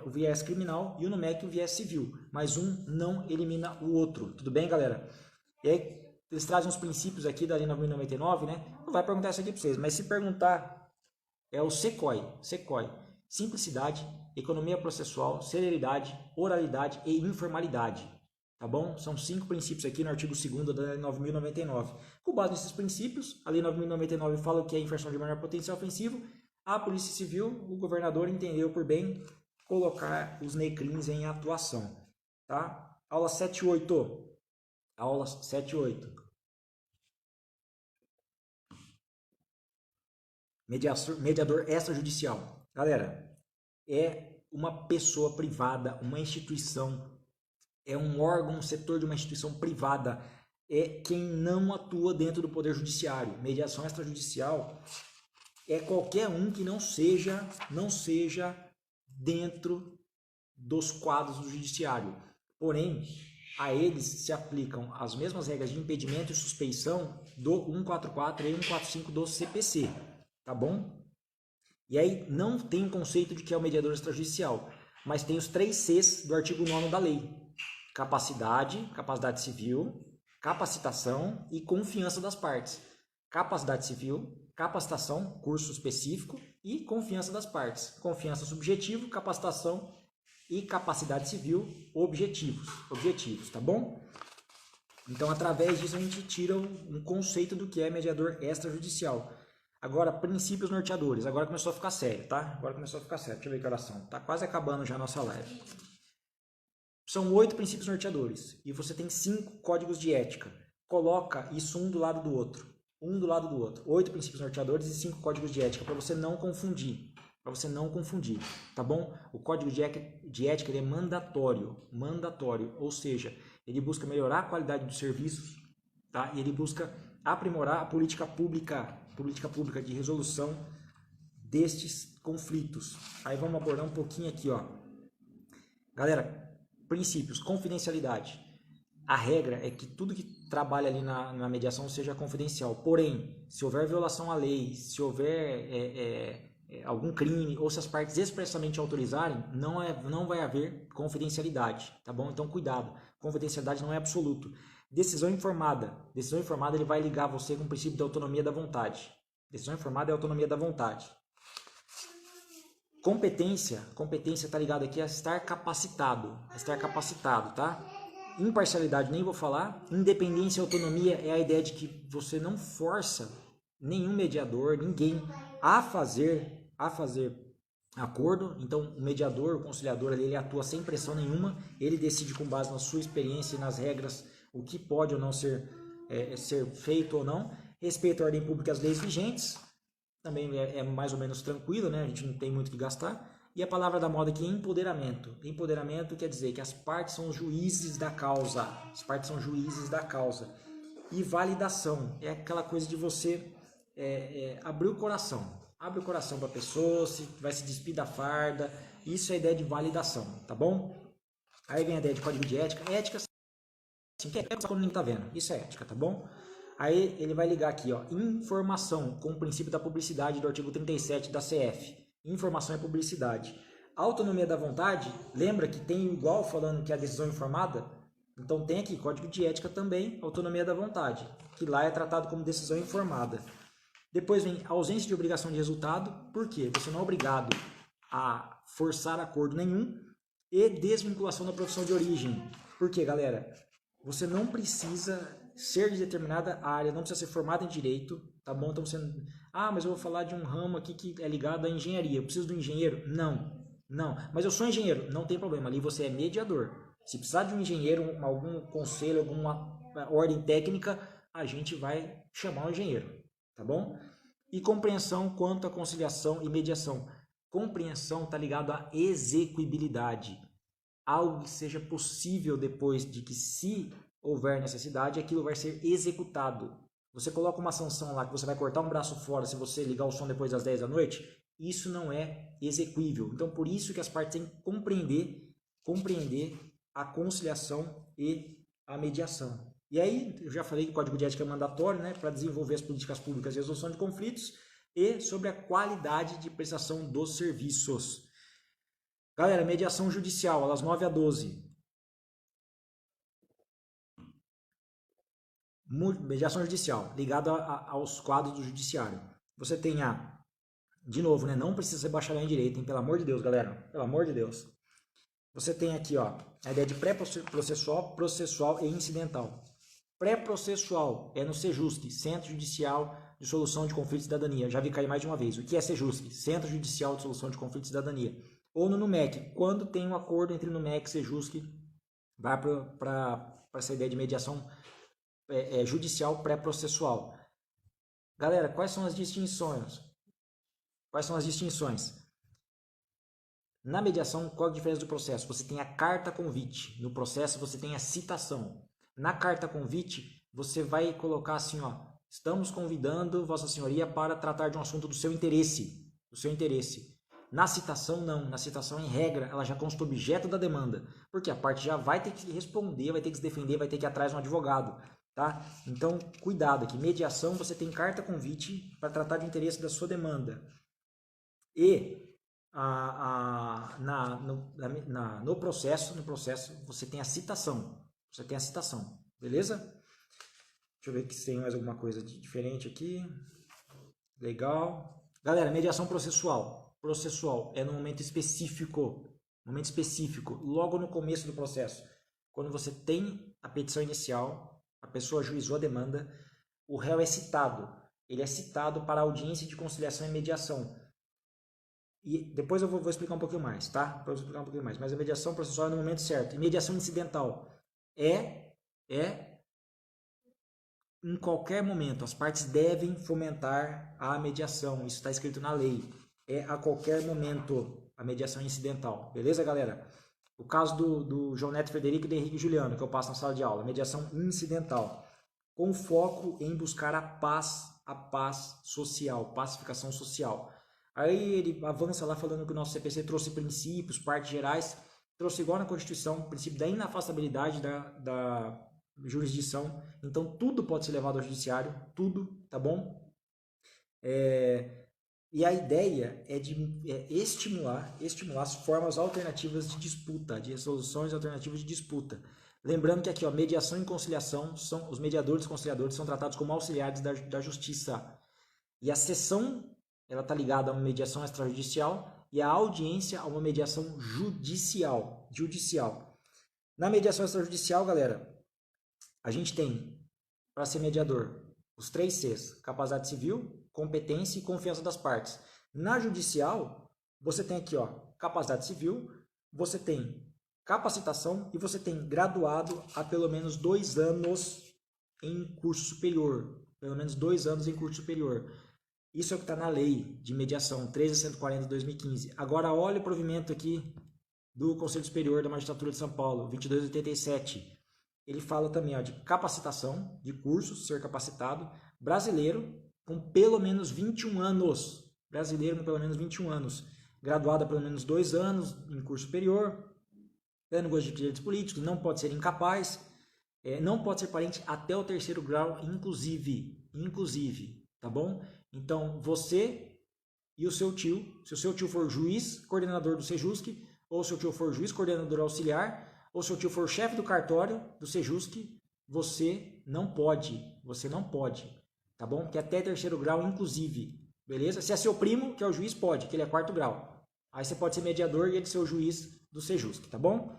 o viés criminal, e o NUMEC o viés civil, mas um não elimina o outro. Tudo bem, galera? E aí, eles trazem os princípios aqui da Lei 9.099, né? Não vai perguntar isso aqui para vocês, mas se perguntar, é o SECOI. Simplicidade, economia processual, celeridade, oralidade e informalidade. Tá bom? São 5 princípios aqui no artigo 2º da Lei 9.099. Com base nesses princípios, a Lei 9.099 fala que é infração de menor potencial ofensivo. A Polícia Civil, o governador entendeu por bem colocar os NECRIMs em atuação. Tá? Aula 7.8. Aula 7.8. Mediador extrajudicial. Galera, é uma pessoa privada, uma instituição, é um órgão, um setor de uma instituição privada, é quem não atua dentro do Poder Judiciário. Mediação extrajudicial é qualquer um que não seja dentro dos quadros do Judiciário. Porém, a eles se aplicam as mesmas regras de impedimento e suspeição do 144 e 145 do CPC. Tá bom? E aí não tem o conceito de que é o mediador extrajudicial, mas tem os 3 Cs do artigo 9º da lei: capacidade civil, capacitação e confiança das partes. Capacidade civil, capacitação, curso específico, e confiança das partes. Confiança subjetivo, capacitação e capacidade civil, objetivos, tá bom? Então, através disso, a gente tira um conceito do que é mediador extrajudicial. Agora, princípios norteadores. Agora começou a ficar sério, tá? Deixa eu ver que horas são. Tá quase acabando já a nossa live. São 8 princípios norteadores. E você tem 5 códigos de ética. Coloca isso um do lado do outro. 8 princípios norteadores e 5 códigos de ética, para você não confundir. Tá bom? O código de ética ele é mandatório. Ou seja, ele busca melhorar a qualidade dos serviços, tá? E ele busca aprimorar a política pública de resolução destes conflitos. Aí vamos abordar um pouquinho aqui, ó. Galera, princípios, confidencialidade. A regra é que tudo que trabalha ali na mediação seja confidencial. Porém, se houver violação à lei, se houver algum crime, ou se as partes expressamente autorizarem, não vai haver confidencialidade, tá bom? Então, cuidado. Confidencialidade não é absoluto. Decisão informada ele vai ligar você com o princípio da autonomia da vontade. Decisão informada é a autonomia da vontade. Competência está ligado aqui a estar capacitado, tá? Imparcialidade nem vou falar. Independência e autonomia é a ideia de que você não força nenhum mediador, ninguém a fazer acordo. Então o mediador, o conciliador ali, ele atua sem pressão nenhuma, ele decide com base na sua experiência e nas regras o que pode ou não ser feito ou não. Respeita a ordem pública e as leis vigentes, também é mais ou menos tranquilo, né? A gente não tem muito o que gastar. E a palavra da moda aqui é empoderamento. Empoderamento quer dizer que as partes são os juízes da causa. E validação é aquela coisa de você abrir o coração. Abre o coração para a pessoa, vai se despir da farda. Isso é a ideia de validação, tá bom? Aí vem a ideia de código de ética. Ética, assim, quando ninguém tá vendo. Isso é ética, tá bom? Aí ele vai ligar aqui, ó, informação com o princípio da publicidade do artigo 37 da CF. Informação é publicidade. Autonomia da vontade, lembra que tem igual falando que é a decisão informada? Então tem aqui código de ética também, autonomia da vontade, que lá é tratado como decisão informada. Depois vem ausência de obrigação de resultado, por quê? Você não é obrigado a forçar acordo nenhum, e desvinculação da profissão de origem. Por quê, galera? Você não precisa ser de determinada área, não precisa ser formado em direito, tá bom? Então você, mas eu vou falar de um ramo aqui que é ligado à engenharia, eu preciso do engenheiro? Não, mas eu sou engenheiro, não tem problema, ali você é mediador. Se precisar de um engenheiro, algum conselho, alguma ordem técnica, a gente vai chamar um engenheiro, tá bom? E compreensão quanto à conciliação e mediação. Compreensão está ligado à execuibilidade, algo que seja possível depois de que, se houver necessidade, aquilo vai ser executado. Você coloca uma sanção lá que você vai cortar um braço fora se você ligar o som depois das 10 da noite, isso não é execuível. Então, por isso que as partes têm que compreender a conciliação e a mediação. E aí, eu já falei que o Código de Ética é mandatório, né, para desenvolver as políticas públicas de resolução de conflitos e sobre a qualidade de prestação dos serviços. Galera, mediação judicial, aulas 9 a 12. Mediação judicial, ligada aos quadros do judiciário. Você tem de novo, né, não precisa ser bacharel em direito, hein, pelo amor de Deus, galera, pelo amor de Deus. Você tem aqui, ó, a ideia de pré-processual, processual e incidental. Pré-processual é no Sejusc, Centro Judicial de Solução de Conflitos e Cidadania. Já vi cair mais de uma vez. O que é Sejusc? Centro Judicial de Solução de Conflitos e Cidadania. Ou no NUMEC, quando tem um acordo entre NUMEC e Sejusc, vai para essa ideia de mediação judicial pré-processual. Galera, quais são as distinções? Na mediação, qual a diferença do processo? Você tem a carta convite. No processo, você tem a citação. Na carta convite, você vai colocar assim, ó, estamos convidando Vossa Senhoria para tratar de um assunto do seu interesse. Na citação, não. Na citação, em regra, ela já consta o objeto da demanda. Porque a parte já vai ter que responder, vai ter que se defender, vai ter que ir atrás de um advogado. Tá? Então, cuidado aqui. Mediação, você tem carta convite para tratar de interesse da sua demanda. E no processo, você tem a citação. Beleza? Deixa eu ver se tem mais alguma coisa diferente aqui. Legal. Galera, mediação processual. Processual é no momento específico. Logo no começo do processo. Quando você tem a petição inicial, a pessoa ajuizou a demanda, o réu é citado. Ele é citado para a audiência de conciliação e mediação. E depois eu vou explicar um pouquinho mais, tá? Mas a mediação processual é no momento certo. E mediação incidental é em qualquer momento. As partes devem fomentar a mediação. Isso está escrito na lei. É a qualquer momento a mediação incidental. Beleza, galera? O caso do João Neto Frederico e do Henrique Juliano, que eu passo na sala de aula. Mediação incidental. Com foco em buscar a paz social, pacificação social. Aí ele avança lá falando que o nosso CPC trouxe princípios, partes gerais, trouxe igual na Constituição, o princípio da inafastabilidade da jurisdição. Então tudo pode ser levado ao judiciário, tudo, tá bom? E a ideia é de estimular as formas alternativas de disputa, de resoluções alternativas de disputa. Lembrando que aqui, ó, mediação e conciliação, os mediadores e conciliadores são tratados como auxiliares da justiça. E a sessão, ela está ligada a uma mediação extrajudicial e a audiência a uma mediação judicial. Na mediação extrajudicial, galera, a gente tem, para ser mediador, os 3 Cs: capacidade civil, competência e confiança das partes. Na judicial, você tem aqui, ó, capacidade civil, você tem capacitação e você tem graduado há pelo menos 2 anos em curso superior. Pelo menos 2 anos em curso superior. Isso é o que está na lei de mediação 13.140 de 2015. Agora olha o provimento aqui do Conselho Superior da Magistratura de São Paulo, 2287. Ele fala também, ó, de capacitação, de cursos, ser capacitado, brasileiro com pelo menos 21 anos. Brasileiro com pelo menos 21 anos. Graduado há pelo menos 2 anos em curso superior. Não gosta de direitos políticos, não pode ser incapaz, não pode ser parente até o 3º grau, inclusive, tá bom? Então, você e o seu tio, se o seu tio for juiz, coordenador do Sejusc, ou se o seu tio for juiz, coordenador auxiliar, ou se o seu tio for chefe do cartório do Sejusc, você não pode, tá bom? Que até 3º grau, inclusive, beleza? Se é seu primo, que é o juiz, pode, que ele é 4º grau. Aí você pode ser mediador e ele ser o juiz do Sejusc, tá bom?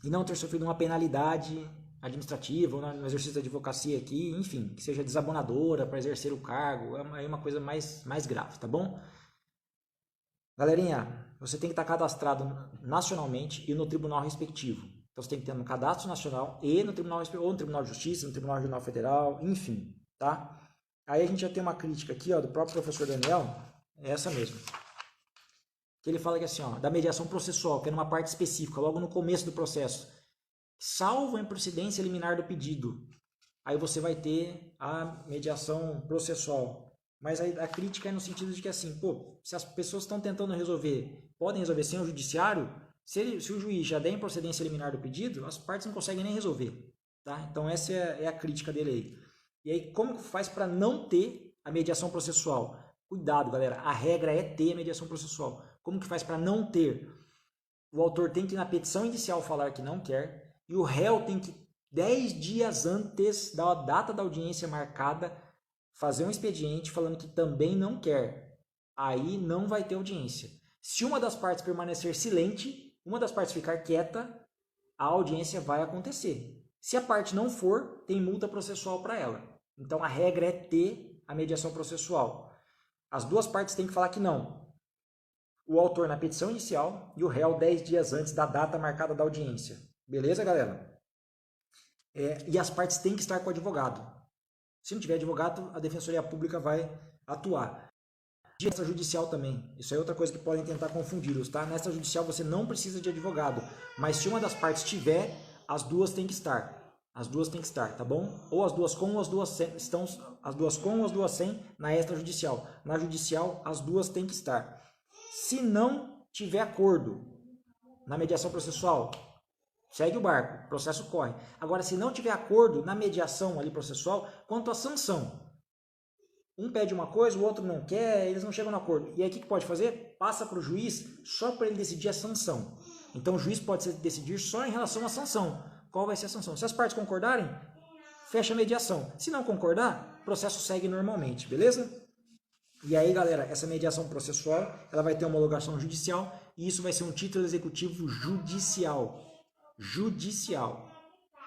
E não ter sofrido uma penalidade administrativa ou no exercício da advocacia aqui, enfim, que seja desabonadora para exercer o cargo, é uma coisa mais grave, tá bom? Galerinha, você tem que estar cadastrado nacionalmente e no tribunal respectivo. Então você tem que ter no cadastro nacional e no tribunal, ou no Tribunal de Justiça, no Tribunal Regional Federal, enfim, tá? Aí a gente já tem uma crítica aqui, ó, do próprio professor Daniel, é essa mesmo. Que ele fala que assim, ó, da mediação processual, que é numa parte específica, logo no começo do processo, salvo a improcedência liminar do pedido, aí você vai ter a mediação processual. Mas a crítica é no sentido de que assim, pô, se as pessoas estão tentando resolver, podem resolver sem o judiciário, se o juiz já der improcedência liminar do pedido, as partes não conseguem nem resolver, tá? Então essa é a crítica dele aí. E aí como que faz para não ter a mediação processual? Cuidado, galera, a regra é ter a mediação processual. Como que faz para não ter? O autor tem que na petição inicial falar que não quer e o réu tem que 10 dias antes da data da audiência marcada fazer um expediente falando que também não quer. Aí não vai ter audiência. Se uma das partes permanecer silente, uma das partes ficar quieta, a audiência vai acontecer. Se a parte não for, tem multa processual para ela. Então a regra é ter a mediação processual. As duas partes têm que falar que não. O autor na petição inicial e o réu 10 dias antes da data marcada da audiência. Beleza, galera? E as partes têm que estar com o advogado. Se não tiver advogado, a Defensoria Pública vai atuar. Nessa judicial também. Isso é outra coisa que podem tentar confundi-los, tá? Nessa judicial você não precisa de advogado. Mas se uma das partes tiver, as duas têm que estar. As duas têm que estar, tá bom? Ou as duas com ou as duas sem, as duas com ou as duas sem na extrajudicial. Na judicial, as duas têm que estar. Se não tiver acordo na mediação processual, segue o barco, o processo corre. Agora, se não tiver acordo na mediação ali processual, quanto à sanção, um pede uma coisa, o outro não quer, eles não chegam no acordo. E aí o que pode fazer? Passa para o juiz só para ele decidir a sanção. Então o juiz pode decidir só em relação à sanção. Qual vai ser a sanção? Se as partes concordarem, fecha a mediação. Se não concordar, o processo segue normalmente, beleza? E aí, galera, essa mediação processual, ela vai ter homologação judicial e isso vai ser um título executivo judicial. Judicial.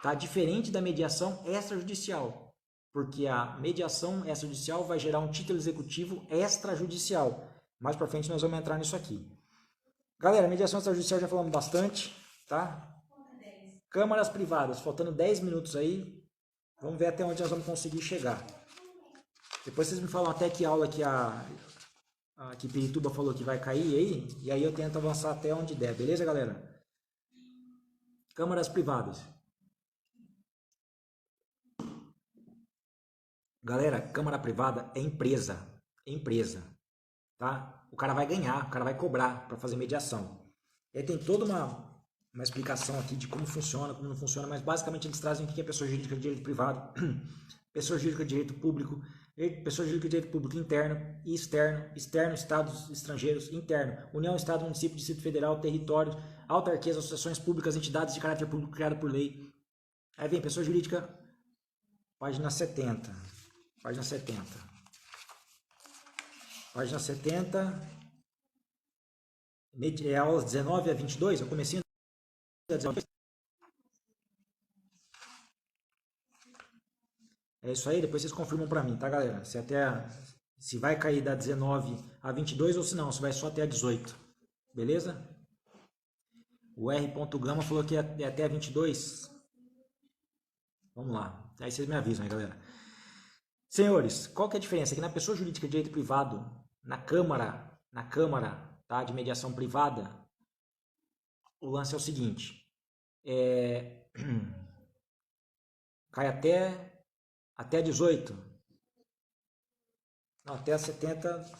Tá? Diferente da mediação extrajudicial. Porque a mediação extrajudicial vai gerar um título executivo extrajudicial. Mais pra frente nós vamos entrar nisso aqui. Galera, mediação extrajudicial já falamos bastante, tá? Câmaras privadas, faltando 10 minutos aí. Vamos ver até onde nós vamos conseguir chegar. Depois vocês me falam até que aula que Pirituba falou que vai cair aí. E aí eu tento avançar até onde der, beleza, galera? Câmaras privadas. Galera, câmara privada é empresa. É empresa. Tá? O cara vai ganhar, o cara vai cobrar para fazer mediação. E aí tem toda uma explicação aqui de como funciona, como não funciona, mas basicamente eles trazem o que é pessoa jurídica de direito privado, pessoa jurídica de direito público. Pessoa jurídica de direito público interno e externo, externo, estados estrangeiros, interno, União, Estado, Município, Distrito Federal, território, autarquias, associações públicas, entidades de caráter público criadas por lei. Aí vem pessoa jurídica, página 70. Página 70. Página 70. É aulas 19 a 22, eu comecei a 19. É isso aí, depois vocês confirmam para mim, tá, galera? Se vai cair da 19 a 22 ou se não, se vai só até a 18. Beleza? O R. Gama falou que é até a 22. Vamos lá. Aí vocês me avisam aí, galera. Senhores, qual que é a diferença? Aqui na pessoa jurídica de direito privado, na Câmara, tá, de mediação privada, o lance é o seguinte. Cai até 18. Não, até a 70.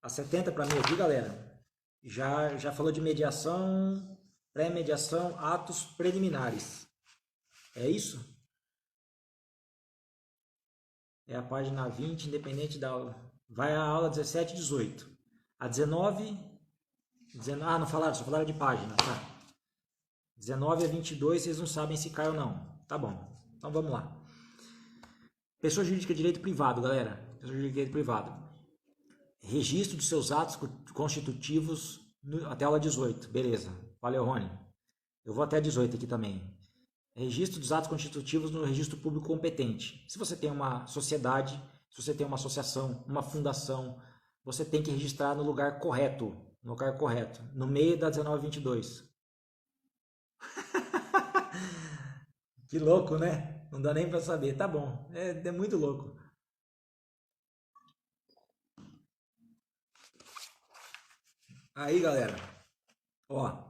A 70 para mim aqui, galera, já falou de mediação, pré-mediação, atos preliminares. É isso? É a página 20, independente da aula. Vai a aula 17 e 18. A 19... não falaram, só falaram de página, tá? 19 a 22, vocês não sabem se cai ou não. Tá bom, então vamos lá. Pessoa jurídica de direito privado, galera. Pessoa jurídica de direito privado. Registro de seus atos constitutivos até a aula 18. Beleza. Valeu, Rony. Eu vou até a 18 aqui também. Registro dos atos constitutivos no registro público competente. Se você tem uma sociedade, se você tem uma associação, uma fundação, você tem que registrar no lugar correto. No lugar correto. No meio da 1922. Que louco, né? Não dá nem para saber. Tá bom. É muito louco. Aí, galera. Ó.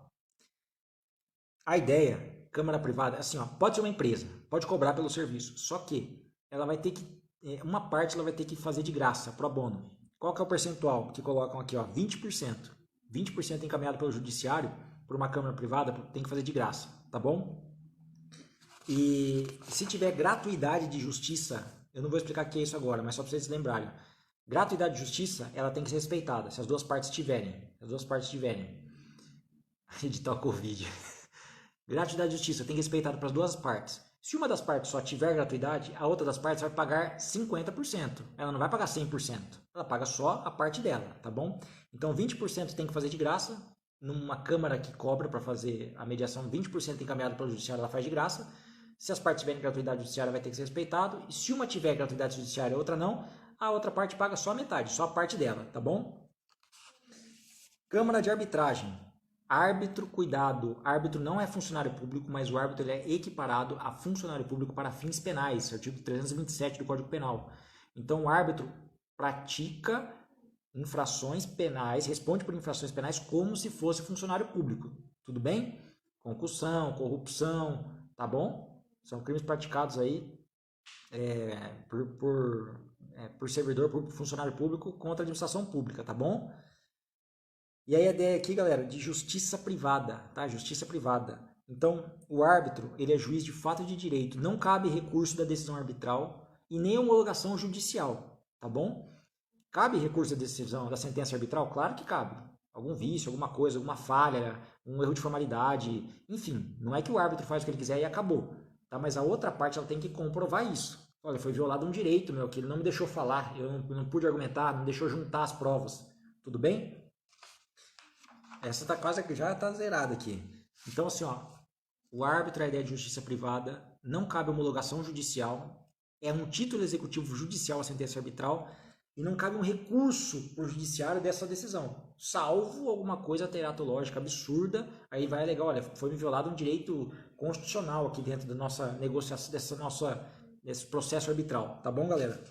A ideia, câmara privada, assim, ó, pode ser uma empresa, pode cobrar pelo serviço, só que ela vai ter que, uma parte ela vai ter que fazer de graça, pro bono. Qual que é o percentual que colocam aqui, ó? 20%. 20% encaminhado pelo judiciário, por uma câmara privada, tem que fazer de graça, tá bom? E se tiver gratuidade de justiça, eu não vou explicar o que é isso agora, mas só para vocês lembrarem. Gratuidade de justiça, ela tem que ser respeitada, se as duas partes tiverem. Editar o Covid. Gratuidade de justiça tem que ser respeitada para as duas partes. Se uma das partes só tiver gratuidade, a outra das partes vai pagar 50%. Ela não vai pagar 100%. Ela paga só a parte dela, tá bom? Então 20% tem que fazer de graça. Numa câmara que cobra para fazer a mediação, 20% encaminhado pelo judiciário, ela faz de graça. Se as partes tiverem gratuidade judiciária, vai ter que ser respeitado. E se uma tiver gratuidade judiciária e a outra não, a outra parte paga só a metade, só a parte dela, tá bom? Câmara de arbitragem. Árbitro, cuidado, árbitro não é funcionário público, mas o árbitro ele é equiparado a funcionário público para fins penais, artigo 327 do Código Penal. Então, o árbitro pratica infrações penais, responde por infrações penais como se fosse funcionário público, tudo bem? Concussão, corrupção, tá bom? São crimes praticados aí por servidor, por funcionário público contra a administração pública, tá bom? E aí a ideia aqui, galera, de justiça privada, tá? Justiça privada. Então, o árbitro, ele é juiz de fato e de direito. Não cabe recurso da decisão arbitral e nem homologação judicial, tá bom? Cabe recurso da decisão, da sentença arbitral? Claro que cabe. Algum vício, alguma coisa, alguma falha, um erro de formalidade, enfim. Não é que o árbitro faz o que ele quiser e acabou, tá? Mas a outra parte, ela tem que comprovar isso. Olha, foi violado um direito meu, que ele não me deixou falar, eu não pude argumentar, não me deixou juntar as provas. Tudo bem? Essa tá quase que já tá zerada aqui. Então, assim, ó, o árbitro é a ideia de justiça privada, não cabe homologação judicial, é um título executivo judicial a sentença arbitral e não cabe um recurso pro judiciário dessa decisão, salvo alguma coisa teratológica absurda, aí vai alegar, olha, foi me violado um direito constitucional aqui dentro da nossa negociação, desse processo arbitral, tá bom, galera?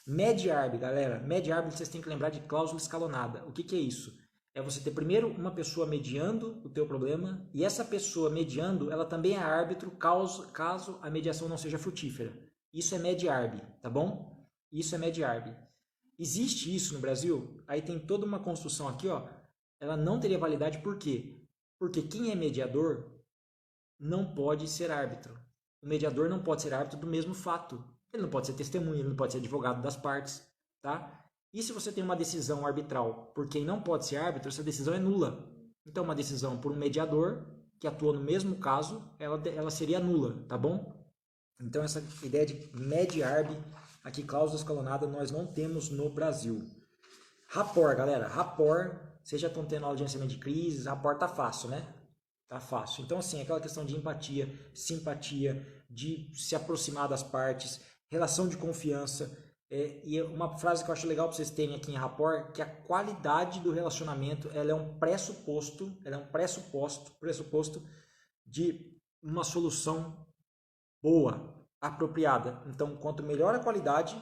Med-arb, galera, med-arb vocês têm que lembrar de cláusula escalonada. O que que é isso? É você ter primeiro uma pessoa mediando o teu problema e essa pessoa mediando, ela também é árbitro caso a mediação não seja frutífera. Isso é med-arb, tá bom? Isso é med-arb. Existe isso no Brasil? Aí tem toda uma construção aqui, ó. Ela não teria validade por quê? Porque quem é mediador não pode ser árbitro. o mediador não pode ser árbitro do mesmo fato. Ele não pode ser testemunha, ele não pode ser advogado das partes, tá? E se você tem uma decisão arbitral por quem não pode ser árbitro, essa decisão é nula. Então, uma decisão por um mediador que atua no mesmo caso, ela seria nula, tá bom? Então, essa ideia de med-arb, aqui, cláusula escalonada, nós não temos no Brasil. Rapport, galera, rapport, vocês já estão tendo aula de gerenciamento de crises, rapport tá fácil, né? Tá fácil. Então, assim, aquela questão de empatia, simpatia, de se aproximar das partes, relação de confiança. E uma frase que eu acho legal para vocês terem aqui em rapport, que a qualidade do relacionamento, ela é um pressuposto de uma solução boa, apropriada. Então, quanto melhor a qualidade,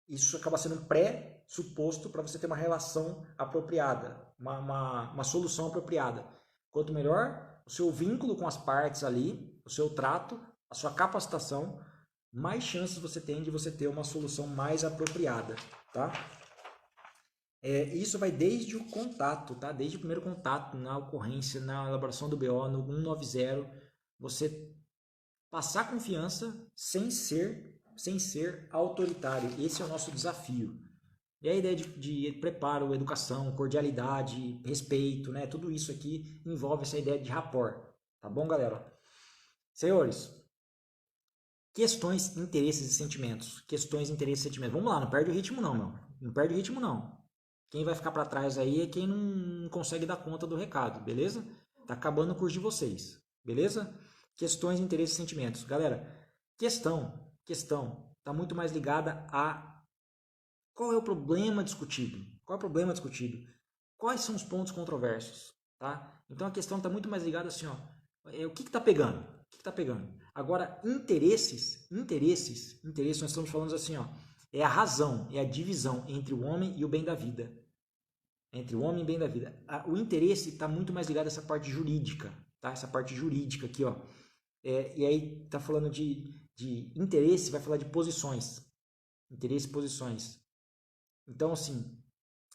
isso acaba sendo um pressuposto para você ter uma relação apropriada, uma solução apropriada. Quanto melhor o seu vínculo com as partes ali, o seu trato, a sua capacitação, mais chances você tem de você ter uma solução mais apropriada, tá? Isso vai desde o contato, tá? Desde o primeiro contato, na ocorrência, na elaboração do BO, no 190, você passar confiança sem ser autoritário. Esse é o nosso desafio. E a ideia de preparo, educação, cordialidade, respeito, né? Tudo isso aqui envolve essa ideia de rapport. Tá bom, galera? Senhores, questões, interesses e sentimentos. Questões, interesses e sentimentos. Vamos lá, não perde o ritmo não, meu. Não perde o ritmo não. Quem vai ficar para trás aí é quem não consegue dar conta do recado, beleza? Tá acabando o curso de vocês, beleza? Questões, interesses e sentimentos. Galera, questão tá muito mais ligada a qual é o problema discutido? Qual é o problema discutido? Quais são os pontos controversos? Tá? Então a questão está muito mais ligada assim, ó, o que está pegando? O que está pegando? Agora, interesses, nós estamos falando assim, ó, é a razão, é a divisão entre o homem e o bem da vida. Entre o homem e o bem da vida. O interesse está muito mais ligado a essa parte jurídica, tá? Essa parte jurídica aqui, ó. E aí está falando de interesse, vai falar de posições. Interesse e posições. Então, assim,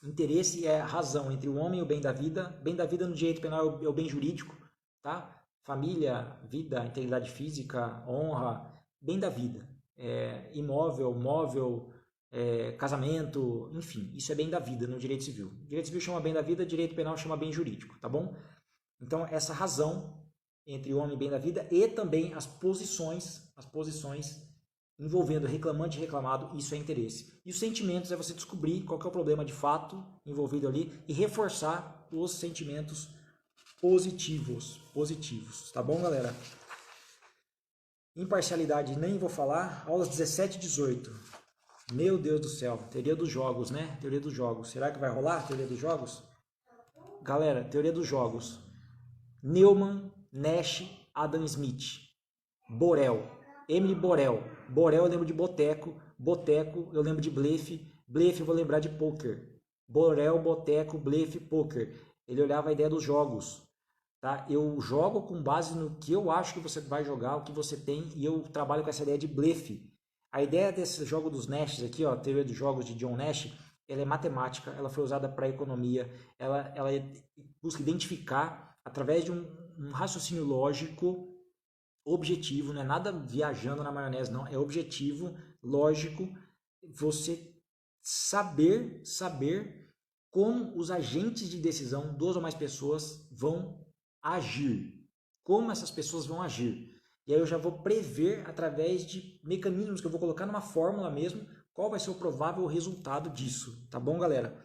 interesse é a razão entre o homem e o bem da vida. Bem da vida no direito penal é o bem jurídico, tá? Família, vida, integridade física, honra, bem da vida. Imóvel, móvel, casamento, enfim, isso é bem da vida no direito civil. Direito civil chama bem da vida, direito penal chama bem jurídico, tá bom? Então, essa razão entre o homem e bem da vida e também as posições envolvendo reclamante e reclamado, isso é interesse. E os sentimentos é você descobrir qual que é o problema de fato envolvido ali e reforçar os sentimentos positivos, tá bom, galera? Imparcialidade nem vou falar, aulas 17 e 18. Meu Deus do céu, teoria dos jogos, né? Teoria dos jogos. Será que vai rolar a teoria dos jogos? Galera, teoria dos jogos. Neumann, Nash, Adam Smith, Borel, Emily Borel. Borel eu lembro de boteco, boteco eu lembro de blefe, blefe eu vou lembrar de poker. Borel, boteco, blefe, poker. Ele olhava a ideia dos jogos. Tá? Eu jogo com base no que eu acho que você vai jogar, o que você tem, e eu trabalho com essa ideia de blefe. A ideia desse jogo dos Nash aqui, ó, a teoria dos jogos de John Nash, ela é matemática, ela foi usada para economia, ela busca identificar, através de um raciocínio lógico, objetivo, não é nada viajando na maionese, não, é objetivo, lógico, você saber como os agentes de decisão, duas ou mais pessoas, vão agir, como essas pessoas vão agir. E aí eu já vou prever, através de mecanismos que eu vou colocar numa fórmula mesmo, qual vai ser o provável resultado disso, tá bom, galera?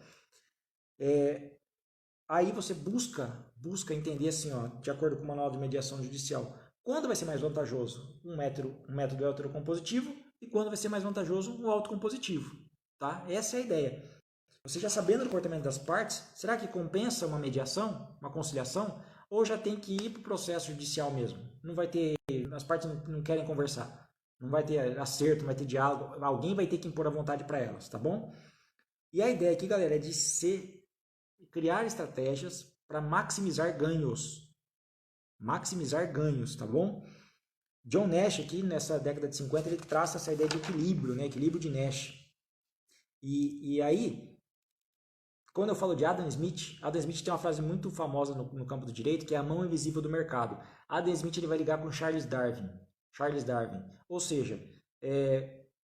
Aí você busca entender assim, ó, de acordo com o manual de mediação judicial, quando vai ser mais vantajoso um método heterocompositivo e quando vai ser mais vantajoso um autocompositivo, tá? Essa é a ideia. Você já sabendo do comportamento das partes, será que compensa uma mediação, uma conciliação, ou já tem que ir para o processo judicial mesmo? Não vai ter, as partes não querem conversar, não vai ter acerto, não vai ter diálogo, alguém vai ter que impor a vontade para elas, tá bom? E a ideia aqui, galera, é de criar estratégias para maximizar ganhos, tá bom? John Nash aqui, nessa década de 50, ele traça essa ideia de equilíbrio, né? Equilíbrio de Nash. E aí, quando eu falo de Adam Smith tem uma frase muito famosa no campo do direito, que é a mão invisível do mercado. Adam Smith ele vai ligar com Charles Darwin. Charles Darwin. Ou seja,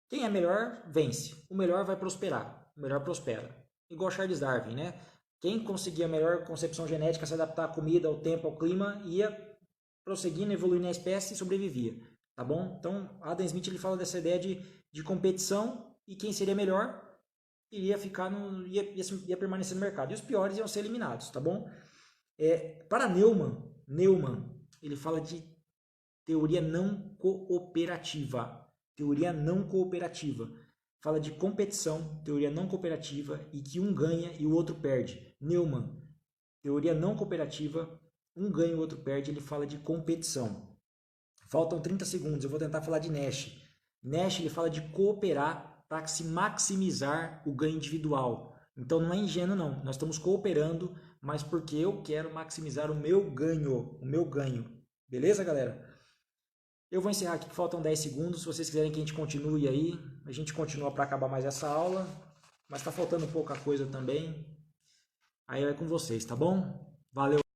quem é melhor vence, o melhor vai prosperar, o melhor prospera. Igual Charles Darwin, né? Quem conseguia a melhor concepção genética, se adaptar à comida, ao tempo, ao clima, ia prosseguindo, evoluindo na espécie e sobrevivia, tá bom? Então, Adam Smith ele fala dessa ideia de competição e quem seria melhor iria ficar ia permanecer no mercado e os piores iam ser eliminados, tá bom? Para Neumann, ele fala de teoria não cooperativa. Teoria não cooperativa. Fala de competição, teoria não cooperativa e que um ganha e o outro perde. Neumann, teoria não cooperativa, um ganha e o outro perde, ele fala de competição. Faltam 30 segundos, eu vou tentar falar de Nash. Nash ele fala de cooperar para se maximizar o ganho individual. Então não é ingênuo não, nós estamos cooperando, mas porque eu quero maximizar o meu ganho. Beleza, galera? Eu vou encerrar aqui que faltam 10 segundos. Se vocês quiserem que a gente continue aí, a gente continua para acabar mais essa aula. Mas está faltando pouca coisa também. Aí é com vocês, tá bom? Valeu!